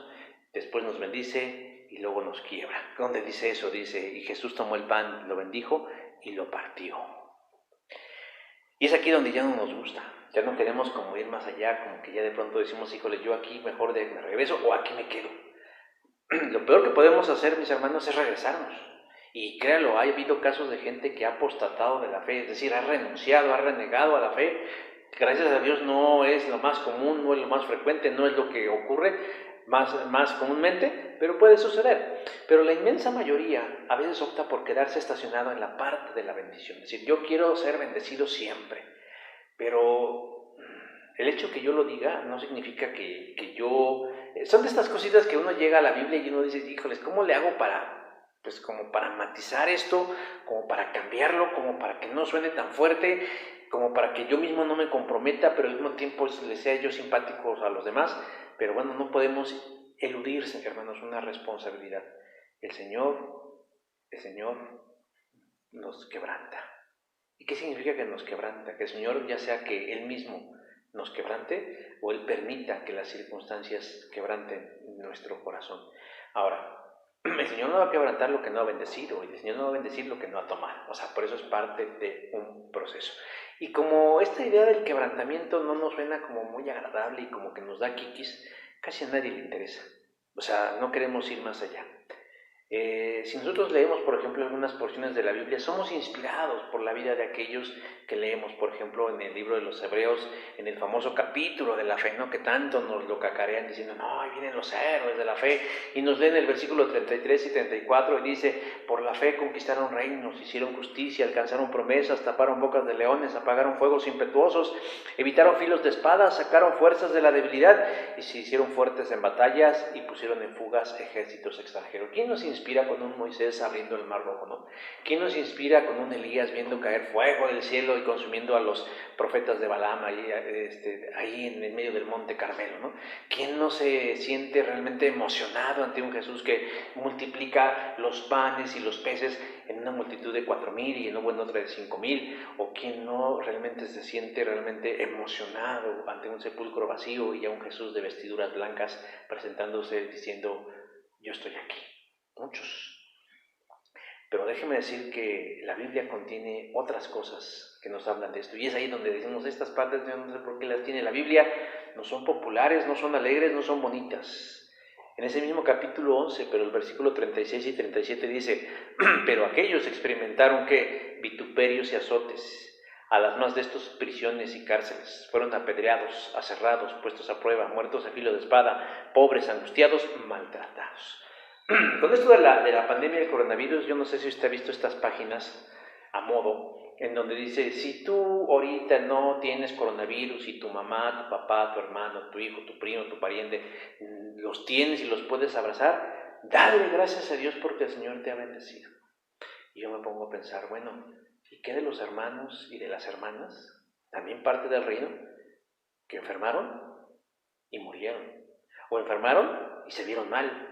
después nos bendice y luego nos quiebra. ¿Dónde dice eso? Dice, y Jesús tomó el pan, lo bendijo y lo partió. Y es aquí donde ya no nos gusta, ya no queremos como ir más allá, como que ya de pronto decimos, híjole, yo aquí mejor me regreso o aquí me quedo. Lo peor que podemos hacer, mis hermanos, es regresarnos. Y créalo, ha habido casos de gente que ha apostatado de la fe, es decir, ha renunciado, ha renegado a la fe. Gracias a Dios no es lo más común, no es lo más frecuente, no es lo que ocurre más comúnmente, pero puede suceder. Pero la inmensa mayoría a veces opta por quedarse estacionado en la parte de la bendición. Es decir, yo quiero ser bendecido siempre, pero el hecho que yo lo diga no significa que yo... Son de estas cositas que uno llega a la Biblia y uno dice, híjoles, ¿cómo le hago como para matizar esto, como para cambiarlo, como para que no suene tan fuerte, como para que yo mismo no me comprometa, pero al mismo tiempo les sea yo simpático a los demás? Pero bueno, no podemos eludirse, hermanos, una responsabilidad. El Señor nos quebranta. ¿Y qué significa que nos quebranta? Que el Señor, ya sea que Él mismo nos quebrante o Él permita que las circunstancias quebranten nuestro corazón. Ahora, el Señor no va a quebrantar lo que no ha bendecido y el Señor no va a bendecir lo que no ha tomado. O sea, por eso es parte de un proceso. Y como esta idea del quebrantamiento no nos suena como muy agradable y como que nos da quiquis, casi a nadie le interesa. O sea, no queremos ir más allá. Si nosotros leemos, por ejemplo, algunas porciones de la Biblia, somos inspirados por la vida de aquellos que leemos, por ejemplo, en el libro de los Hebreos, en el famoso capítulo de la fe, ¿no? Que tanto nos lo cacarean diciendo, no, ahí vienen los héroes de la fe, y nos leen el versículo 33 y 34 y dice, por la fe conquistaron reinos, hicieron justicia, alcanzaron promesas, taparon bocas de leones, apagaron fuegos impetuosos, evitaron filos de espadas, sacaron fuerzas de la debilidad y se hicieron fuertes en batallas y pusieron en fugas ejércitos extranjeros. ¿Quién nos inspira con un Moisés abriendo el mar rojo, no? ¿Quién nos inspira con un Elías viendo caer fuego del cielo y consumiendo a los profetas de Balaam ahí en el medio del monte Carmelo, ¿no? ¿Quién no se siente realmente emocionado ante un Jesús que multiplica los panes y los peces en una multitud de 4,000 y en otra de 5,000? ¿O quién no realmente se siente realmente emocionado ante un sepulcro vacío y a un Jesús de vestiduras blancas presentándose diciendo, yo estoy aquí? Muchos. Pero déjeme decir que la Biblia contiene otras cosas que nos hablan de esto. Y es ahí donde decimos, estas partes, yo no sé por qué las tiene la Biblia, no son populares, no son alegres, no son bonitas. En ese mismo capítulo 11, pero el versículo 36 y 37 dice, pero aquellos experimentaron que vituperios y azotes, a las más de estos prisiones y cárceles, fueron apedreados, aserrados, puestos a prueba, muertos a filo de espada, pobres, angustiados, maltratados. Con esto de la pandemia del coronavirus, yo no sé si usted ha visto estas páginas a modo, en donde dice, si tú ahorita no tienes coronavirus y tu mamá, tu papá, tu hermano, tu hijo, tu primo, tu pariente, los tienes y los puedes abrazar, dale gracias a Dios porque el Señor te ha bendecido. Y yo me pongo a pensar, bueno, ¿y qué de los hermanos y de las hermanas? También parte del reino, que enfermaron y murieron, o enfermaron y se vieron mal,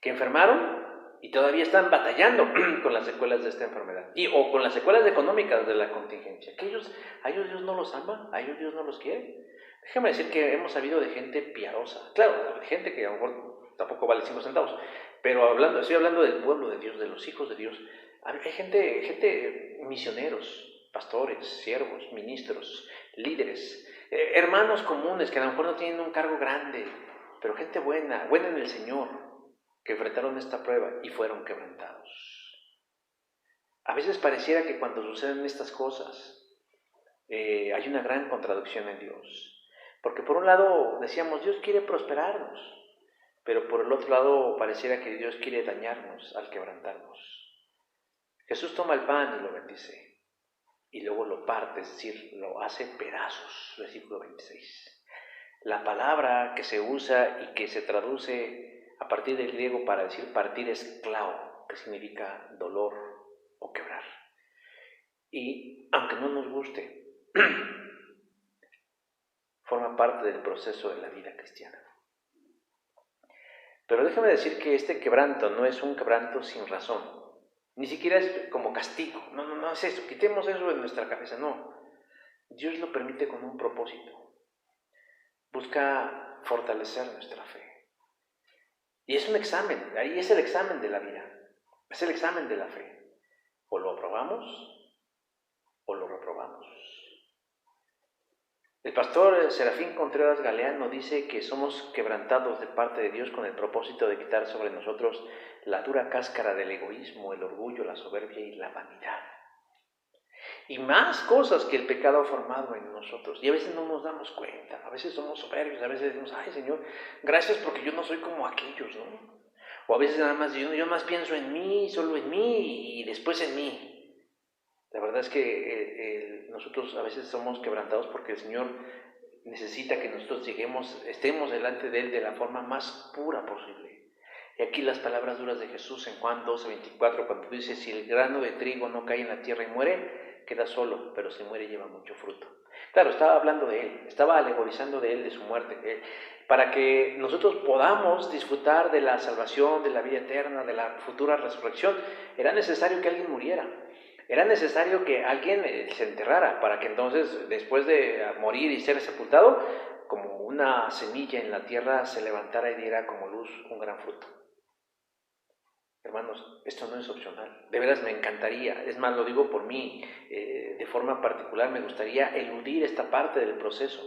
que enfermaron y todavía están batallando con las secuelas de esta enfermedad o con las secuelas económicas de la contingencia. ¿A ellos Dios no los ama? ¿A ellos Dios no los quiere? Déjame decir que hemos sabido de gente piadosa, claro, de gente que a lo mejor tampoco vale 5 centavos, pero estoy hablando del pueblo de Dios, de los hijos de Dios. Hay gente misioneros, pastores, siervos, ministros, líderes, hermanos comunes que a lo mejor no tienen un cargo grande, pero gente buena en el Señor, que enfrentaron esta prueba y fueron quebrantados. A veces pareciera que cuando suceden estas cosas hay una gran contradicción en Dios, porque por un lado decíamos Dios quiere prosperarnos, pero por el otro lado pareciera que Dios quiere dañarnos al quebrantarnos. Jesús toma el pan y lo bendice y luego lo parte, es decir, lo hace pedazos, versículo 26. La palabra que se usa y que se traduce a partir del griego para decir partir es clavo, que significa dolor o quebrar. Y aunque no nos guste, forma parte del proceso de la vida cristiana. Pero déjame decir que este quebranto no es un quebranto sin razón, ni siquiera es como castigo, no es eso, quitemos eso de nuestra cabeza, no. Dios lo permite con un propósito, busca fortalecer nuestra fe. Y es un examen, ahí es el examen de la vida, es el examen de la fe. O lo aprobamos o lo reprobamos. El pastor Serafín Contreras Galeano dice que somos quebrantados de parte de Dios con el propósito de quitar sobre nosotros la dura cáscara del egoísmo, el orgullo, la soberbia y la vanidad. Y más cosas que el pecado ha formado en nosotros. Y a veces no nos damos cuenta, a veces somos soberbios, a veces decimos, ay Señor, gracias porque yo no soy como aquellos, ¿no? O a veces nada más yo más pienso en mí, solo en mí y después en mí. La verdad es que nosotros a veces somos quebrantados porque el Señor necesita que nosotros estemos delante de Él de la forma más pura posible. Y aquí las palabras duras de Jesús en Juan 12:24, cuando dice, si el grano de trigo no cae en la tierra y muere, queda solo, pero si muere lleva mucho fruto. Claro, estaba hablando de Él, estaba alegorizando de Él, de su muerte, para que nosotros podamos disfrutar de la salvación, de la vida eterna, de la futura resurrección. Era necesario que alguien muriera, era necesario que alguien se enterrara, para que entonces, después de morir y ser sepultado, como una semilla en la tierra, se levantara y diera como luz un gran fruto. Hermanos, hermanos, esto no es opcional. De veras me encantaría, es más, lo digo por mí, de forma particular me gustaría eludir esta parte del proceso.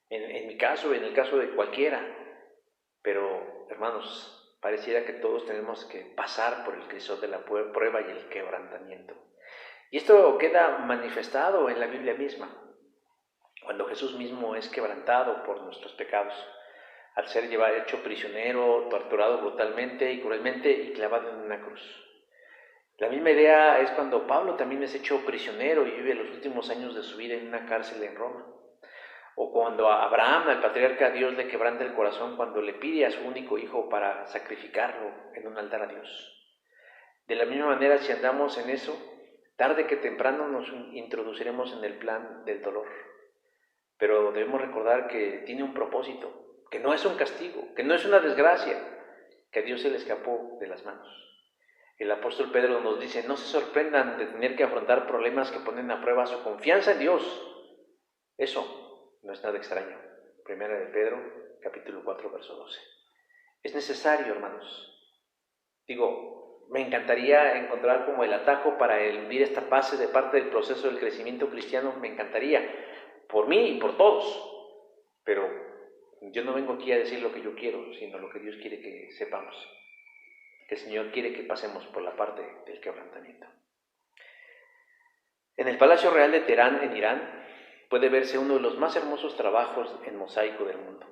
En mi caso, en el caso de cualquiera. Pero, hermanos, pareciera que todos tenemos que pasar por el crisol de la prueba y el quebrantamiento. Y esto queda manifestado en la Biblia misma, cuando Jesús mismo es quebrantado por nuestros pecados, al ser hecho prisionero, torturado brutalmente y cruelmente y clavado en una cruz. La misma idea es cuando Pablo también es hecho prisionero y vive los últimos años de su vida en una cárcel en Roma. O cuando a Abraham, al patriarca, Dios le quebranta el corazón cuando le pide a su único hijo para sacrificarlo en un altar a Dios. De la misma manera, si andamos en eso, tarde que temprano nos introduciremos en el plan del dolor. Pero debemos recordar que tiene un propósito, que no es un castigo, que no es una desgracia, que a Dios se le escapó de las manos. El apóstol Pedro nos dice, no se sorprendan de tener que afrontar problemas que ponen a prueba su confianza en Dios. Eso no es nada extraño. Primera de Pedro, capítulo 4, verso 12. Es necesario, hermanos. Digo, me encantaría encontrar como el atajo para eludir esta fase de parte del proceso del crecimiento cristiano. Me encantaría, por mí y por todos. Pero yo no vengo aquí a decir lo que yo quiero, sino lo que Dios quiere que sepamos. Que el Señor quiere que pasemos por la parte del quebrantamiento. En el Palacio Real de Teherán, en Irán, puede verse uno de los más hermosos trabajos en mosaico del mundo.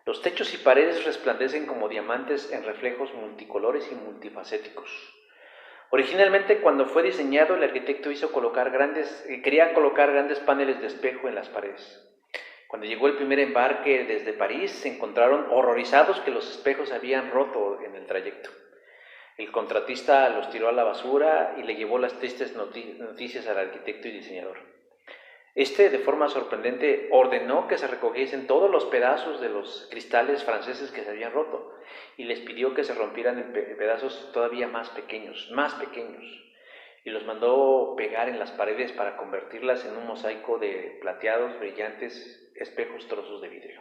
Los techos y paredes resplandecen como diamantes en reflejos multicolores y multifacéticos. Originalmente, cuando fue diseñado, el arquitecto quería colocar grandes paneles de espejo en las paredes. Cuando llegó el primer embarque desde París, se encontraron horrorizados que los espejos se habían roto en el trayecto. El contratista los tiró a la basura y le llevó las tristes noticias al arquitecto y diseñador. De forma sorprendente, ordenó que se recogiesen todos los pedazos de los cristales franceses que se habían roto y les pidió que se rompieran en pedazos todavía más pequeños, y los mandó pegar en las paredes para convertirlas en un mosaico de plateados, brillantes, espejos, trozos de vidrio.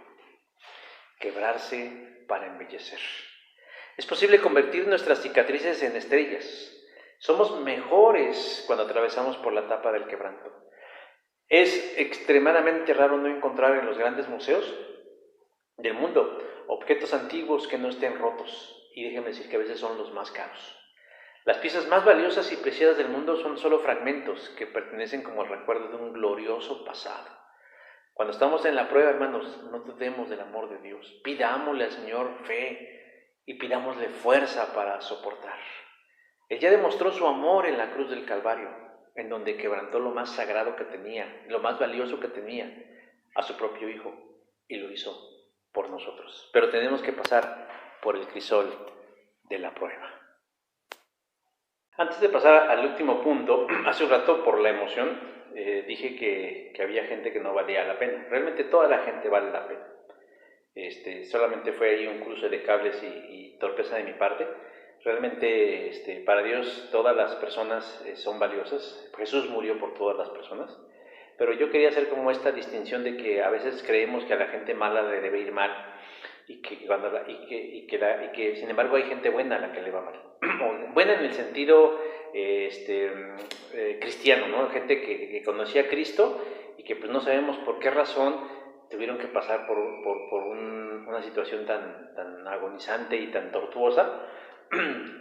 Quebrarse para embellecer. Es posible convertir nuestras cicatrices en estrellas. Somos mejores cuando atravesamos por la etapa del quebranto. Es extremadamente raro no encontrar en los grandes museos del mundo objetos antiguos que no estén rotos, y déjenme decir que a veces son los más caros. Las piezas más valiosas y preciadas del mundo son solo fragmentos que pertenecen como el recuerdo de un glorioso pasado. Cuando estamos en la prueba, hermanos, no dudemos del amor de Dios. Pidámosle al Señor fe y pidámosle fuerza para soportar. Él ya demostró su amor en la cruz del Calvario, en donde quebrantó lo más sagrado que tenía, lo más valioso que tenía, a su propio Hijo, y lo hizo por nosotros. Pero tenemos que pasar por el crisol de la prueba. Antes de pasar al último punto, hace un rato por la emoción dije que había gente que no valía la pena. Realmente toda la gente vale la pena. Solamente fue ahí un cruce de cables y torpeza de mi parte. Realmente para Dios todas las personas son valiosas. Jesús murió por todas las personas. Pero yo quería hacer como esta distinción de que a veces creemos que a la gente mala le debe ir mal y que sin embargo hay gente buena a la que le va mal. Buena en el sentido cristiano, ¿no? Gente que conocía a Cristo y que pues no sabemos por qué razón tuvieron que pasar por una situación tan agonizante y tan tortuosa.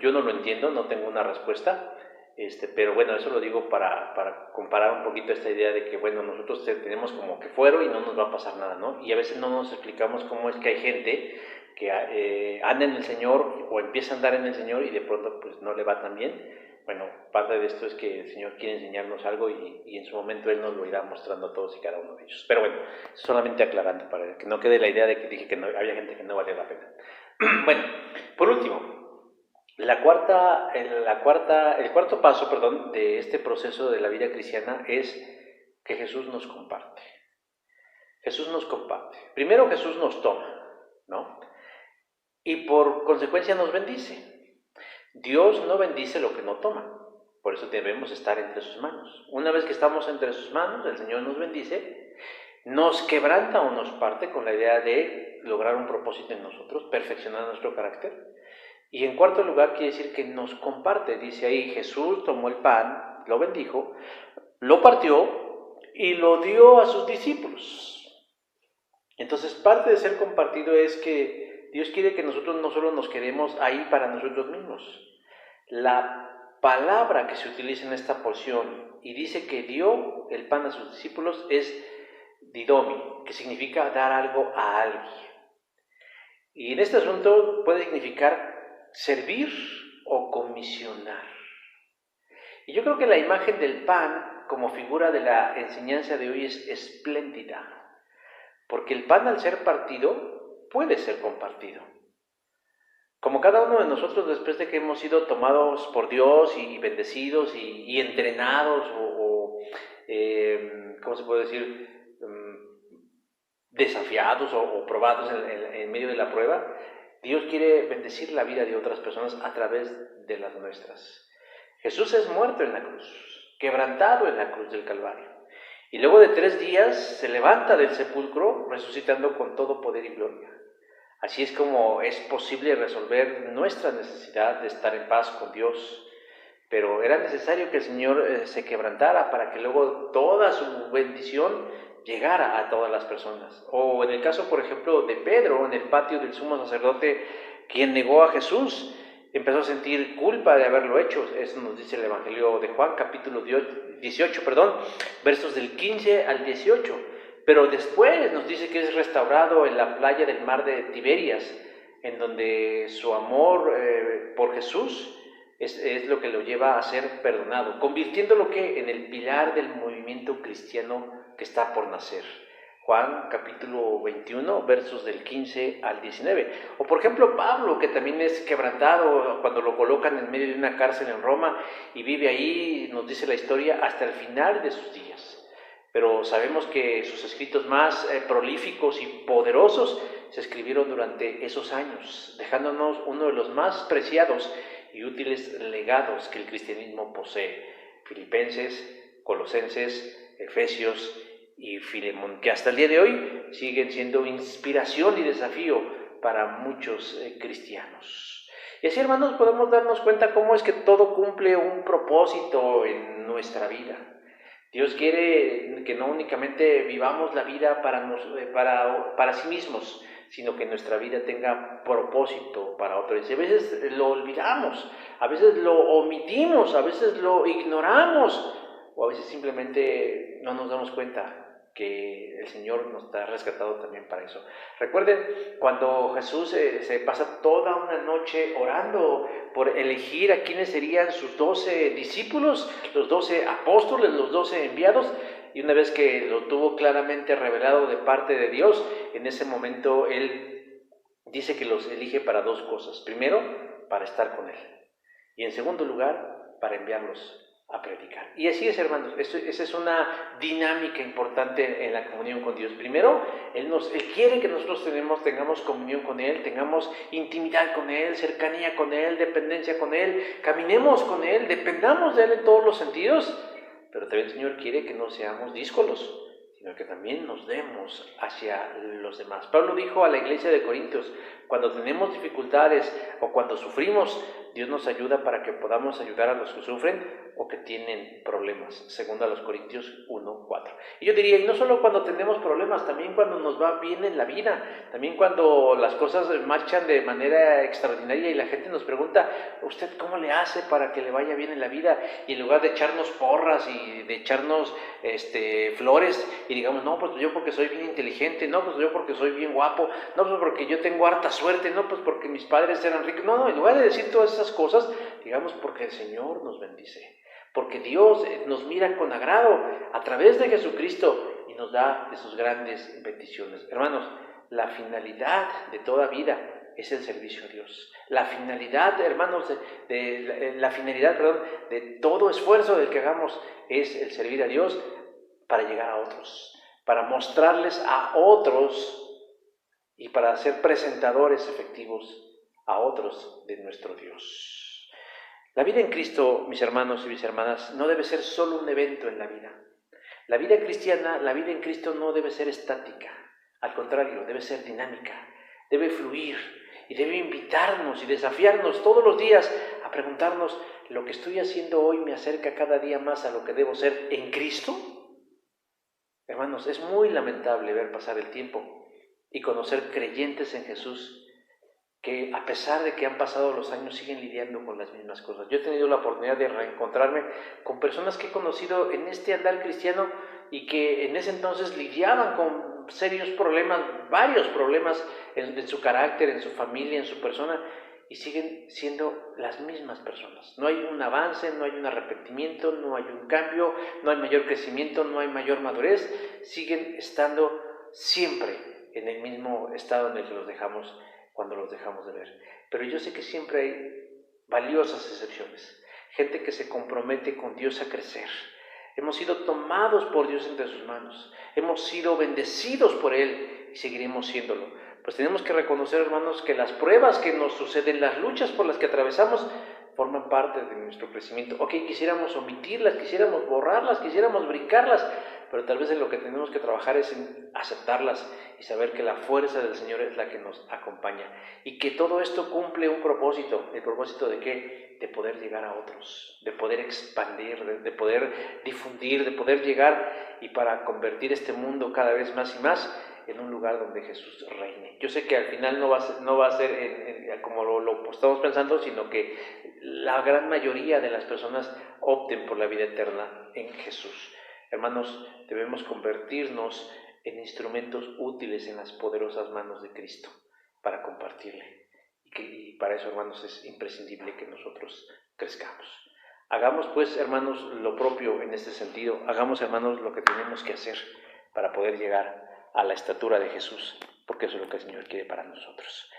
Yo no lo entiendo, no tengo una respuesta, pero bueno, eso lo digo para comparar un poquito esta idea de que, bueno, nosotros tenemos como que fuero y no nos va a pasar nada, ¿no? Y a veces no nos explicamos cómo es que hay gente que anda en el Señor o empieza a andar en el Señor y de pronto pues no le va tan bien. Bueno, parte de esto es que el Señor quiere enseñarnos algo y en su momento Él nos lo irá mostrando a todos y cada uno de ellos. Pero bueno, solamente aclarando para que no quede la idea de que dije que no, había gente que no valía la pena. Bueno, por último, el cuarto paso, de este proceso de la vida cristiana es que Jesús nos comparte. Jesús nos comparte. Primero Jesús nos toma, ¿no? Y por consecuencia nos bendice. Dios no bendice lo que no toma. Por eso debemos estar entre sus manos. Una vez que estamos entre sus manos, el Señor nos bendice, nos quebranta o nos parte con la idea de lograr un propósito en nosotros, perfeccionar nuestro carácter. Y en cuarto lugar quiere decir que nos comparte. Dice ahí, Jesús tomó el pan, lo bendijo, lo partió y lo dio a sus discípulos. Entonces, parte de ser compartido es que Dios quiere que nosotros no solo nos quedemos ahí para nosotros mismos. La palabra que se utiliza en esta porción y dice que dio el pan a sus discípulos es didomi, que significa dar algo a alguien. Y en este asunto puede significar servir o comisionar. Y yo creo que la imagen del pan como figura de la enseñanza de hoy es espléndida. Porque el pan, al ser partido, puede ser compartido. Como cada uno de nosotros, después de que hemos sido tomados por Dios y bendecidos y entrenados ¿cómo se puede decir? Desafiados o probados en medio de la prueba, Dios quiere bendecir la vida de otras personas a través de las nuestras. Jesús es muerto en la cruz, quebrantado en la cruz del Calvario. Y luego de 3 días se levanta del sepulcro, resucitando con todo poder y gloria. Así es como es posible resolver nuestra necesidad de estar en paz con Dios. Pero era necesario que el Señor se quebrantara para que luego toda su bendición llegara a todas las personas. O en el caso, por ejemplo, de Pedro, en el patio del sumo sacerdote, quien negó a Jesús, empezó a sentir culpa de haberlo hecho. Eso nos dice el Evangelio de Juan, capítulo 18, versos del 15 al 18. Pero después nos dice que es restaurado en la playa del mar de Tiberias, en donde su amor por Jesús es lo que lo lleva a ser perdonado, convirtiéndolo en el pilar del movimiento cristiano que está por nacer. Juan capítulo 21, versos del 15 al 19. O por ejemplo Pablo, que también es quebrantado cuando lo colocan en medio de una cárcel en Roma y vive ahí, nos dice la historia, hasta el final de sus días. Pero sabemos que sus escritos más prolíficos y poderosos se escribieron durante esos años, dejándonos uno de los más preciados y útiles legados que el cristianismo posee. Filipenses, Colosenses, Efesios y Filemón, que hasta el día de hoy siguen siendo inspiración y desafío para muchos cristianos. Y así, hermanos, podemos darnos cuenta cómo es que todo cumple un propósito en nuestra vida. Dios quiere que no únicamente vivamos la vida para sí mismos, sino que nuestra vida tenga propósito para otros. Y a veces lo olvidamos, a veces lo omitimos, a veces lo ignoramos, o a veces simplemente no nos damos cuenta que el Señor nos ha rescatado también para eso. Recuerden cuando Jesús se pasa toda una noche orando por elegir a quiénes serían sus 12 discípulos, los 12 apóstoles, los 12 enviados, y una vez que lo tuvo claramente revelado de parte de Dios, en ese momento Él dice que los elige para 2 cosas. Primero, para estar con Él, y en segundo lugar, para enviarlos a predicar. Y así es, hermanos, esa es una dinámica importante en la comunión con Dios. Primero, Él quiere que nosotros tengamos comunión con Él, tengamos intimidad con Él, cercanía con Él, dependencia con Él, caminemos con Él, dependamos de Él en todos los sentidos, pero también el Señor quiere que no seamos díscolos, sino que también nos demos hacia los demás. Pablo dijo a la iglesia de Corintios, cuando tenemos dificultades o cuando sufrimos, Dios nos ayuda para que podamos ayudar a los que sufren o que tienen problemas, segundo a los Corintios 1:4. Y yo diría, y no solo cuando tenemos problemas, también cuando nos va bien en la vida, también cuando las cosas marchan de manera extraordinaria y la gente nos pregunta, ¿usted cómo le hace para que le vaya bien en la vida? Y en lugar de echarnos porras y de echarnos flores y digamos, no, pues yo porque soy bien inteligente, no, pues yo porque soy bien guapo, no, pues porque yo tengo harta suerte, no, pues porque mis padres eran ricos, no, en lugar de decir todas esas cosas, digamos porque el Señor nos bendice, porque Dios nos mira con agrado a través de Jesucristo y nos da de sus grandes bendiciones. Hermanos, la finalidad de toda vida es el servicio a Dios. La finalidad, hermanos, de todo esfuerzo del que hagamos es el servir a Dios para llegar a otros, para mostrarles a otros y para ser presentadores efectivos a otros de nuestro Dios. La vida en Cristo, mis hermanos y mis hermanas, no debe ser solo un evento en la vida. La vida cristiana, la vida en Cristo no debe ser estática, al contrario, debe ser dinámica, debe fluir. y debe invitarnos y desafiarnos todos los días a preguntarnos, ¿lo que estoy haciendo hoy me acerca cada día más a lo que debo ser en Cristo? Hermanos, es muy lamentable ver pasar el tiempo y conocer creyentes en Jesús que a pesar de que han pasado los años siguen lidiando con las mismas cosas. Yo he tenido la oportunidad de reencontrarme con personas que he conocido en este andar cristiano y que en ese entonces lidiaban con serios problemas, varios problemas en su carácter, en su familia, en su persona, y siguen siendo las mismas personas. No hay un avance, no hay un arrepentimiento, no hay un cambio, no hay mayor crecimiento, no hay mayor madurez, siguen estando siempre en el mismo estado en el que los dejamos cuando los dejamos de ver. Pero yo sé que siempre hay valiosas excepciones, gente que se compromete con Dios a crecer. Hemos sido tomados por Dios entre sus manos, hemos sido bendecidos por Él y seguiremos siéndolo. Pues tenemos que reconocer, hermanos, que las pruebas que nos suceden, las luchas por las que atravesamos, forman parte de nuestro crecimiento. Ok, quisiéramos omitirlas, quisiéramos borrarlas, quisiéramos brincarlas, pero tal vez en lo que tenemos que trabajar es en aceptarlas y saber que la fuerza del Señor es la que nos acompaña y que todo esto cumple un propósito. ¿El propósito de qué? De poder llegar a otros, de poder expandir, de poder difundir, de poder llegar y para convertir este mundo cada vez más y más en un lugar donde Jesús reine. Yo sé que al final no va a ser como lo estamos pensando, sino que la gran mayoría de las personas opten por la vida eterna en Jesús. Hermanos, debemos convertirnos en instrumentos útiles en las poderosas manos de Cristo para compartirle. Y para eso, hermanos, es imprescindible que nosotros crezcamos. Hagamos, pues, hermanos, lo propio en este sentido. Hagamos, hermanos, lo que tenemos que hacer para poder llegar a la estatura de Jesús, porque eso es lo que el Señor quiere para nosotros.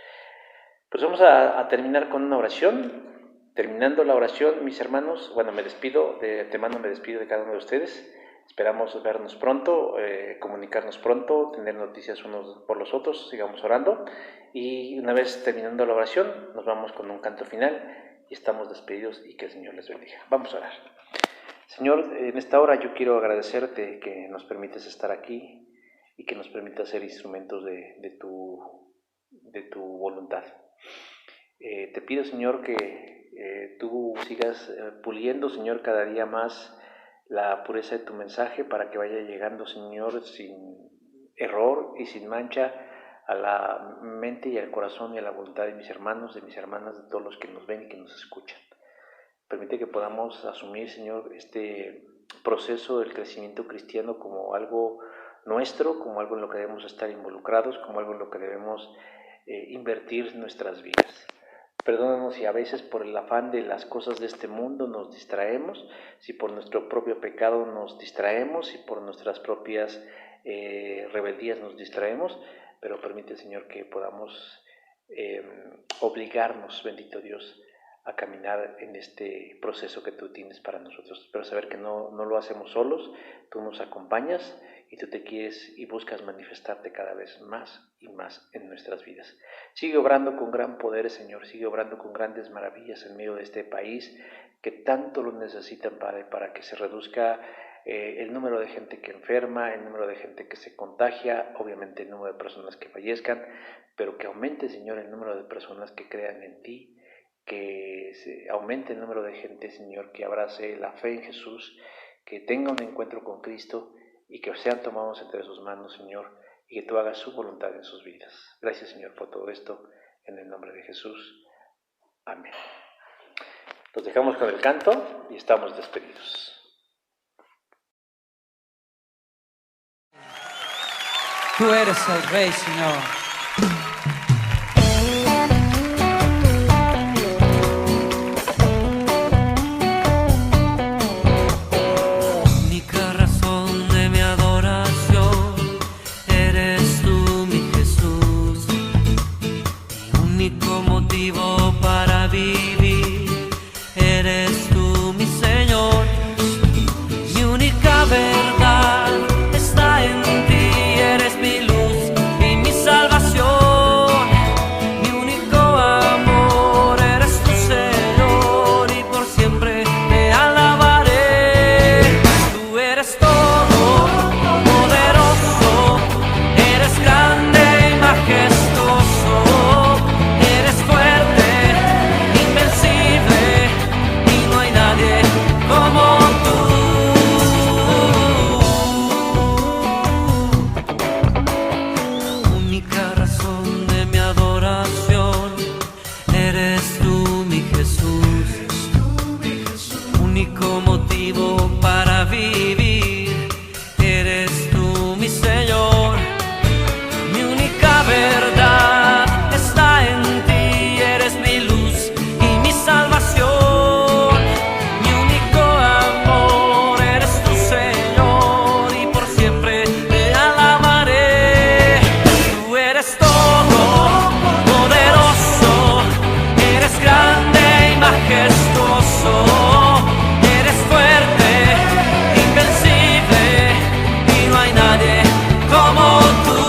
Pues vamos a terminar con una oración. Terminando la oración, mis hermanos, bueno, me despido de antemano, me despido de cada uno de ustedes. Esperamos vernos pronto, comunicarnos pronto, tener noticias unos por los otros, sigamos orando. Y una vez terminando la oración, nos vamos con un canto final y estamos despedidos y que el Señor les bendiga. Vamos a orar. Señor, en esta hora yo quiero agradecerte que nos permites estar aquí y que nos permitas ser instrumentos de tu voluntad. Te pido, Señor, que tú sigas puliendo, Señor, cada día más la pureza de tu mensaje para que vaya llegando, Señor, sin error y sin mancha a la mente y al corazón y a la voluntad de mis hermanos, de mis hermanas, de todos los que nos ven y que nos escuchan. Permite que podamos asumir, Señor, este proceso del crecimiento cristiano como algo nuestro, como algo en lo que debemos estar involucrados, como algo en lo que debemos invertir nuestras vidas. Perdónanos si a veces por el afán de las cosas de este mundo nos distraemos, si por nuestro propio pecado nos distraemos, si por nuestras propias rebeldías nos distraemos, pero permite, Señor, que podamos obligarnos, bendito Dios, a caminar en este proceso que tú tienes para nosotros. Pero saber que no lo hacemos solos, tú nos acompañas y tú te quieres y buscas manifestarte cada vez más y más en nuestras vidas. Sigue obrando con gran poder, Señor, sigue obrando con grandes maravillas en medio de este país que tanto lo necesitan, Padre, para que se reduzca el número de gente que enferma, el número de gente que se contagia, obviamente el número de personas que fallezcan, pero que aumente, Señor, el número de personas que crean en ti, que se aumente el número de gente, Señor, que abrace la fe en Jesús, que tenga un encuentro con Cristo y que sean tomados entre sus manos, Señor, y que tú hagas su voluntad en sus vidas. Gracias, Señor, por todo esto, en el nombre de Jesús. Amén. Los dejamos con el canto y estamos despedidos. Tú eres el Rey, Señor. Verdad está en ti, eres mi luz y mi salvación. motivo para vivir. Eres tú, mi Señor, mi única verdad está en ti. Eres mi luz y mi salvación, mi único amor. Eres tú, Señor, y por siempre te alabaré. Tú eres todo poderoso, eres grande y majestuoso. Eres fuerte, invencible, y no hay nadie como tú.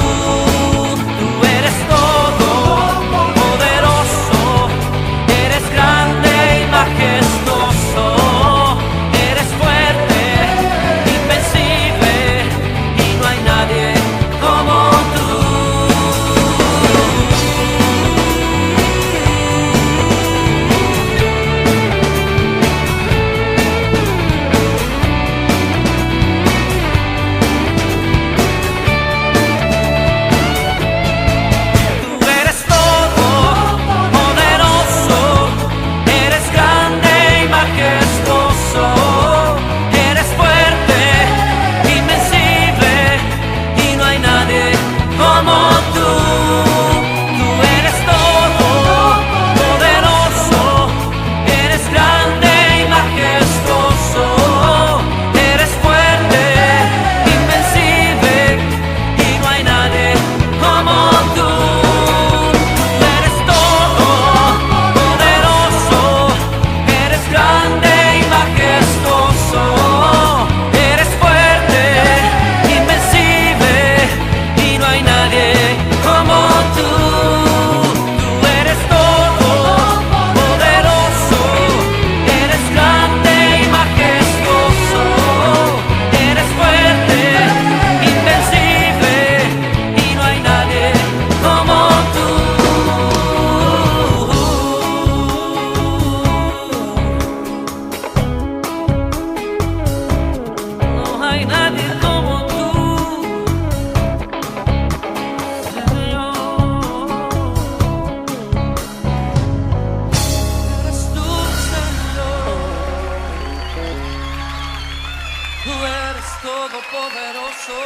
Tú eres todo poderoso, eres grande y majestuoso. Eres fuerte, invencible, y no hay nadie como tú. Tú eres todo poderoso, eres grande y majestuoso. Eres fuerte, invencible, y no hay nadie como tú. Tú eres todo poderoso, eres grande y majestuoso. Eres fuerte, invencible, y no hay nadie como tú. Tú eres todo poderoso, eres grande y majestuoso. Eres fuerte, invencible, y no hay nadie como tú. Tú eres todo poderoso, eres grande y majestuoso. Eres fuerte, invencible, y no hay nadie como tú. No hay nadie como tú, Señor. Eres tú, Señor. Tú eres todopoderoso.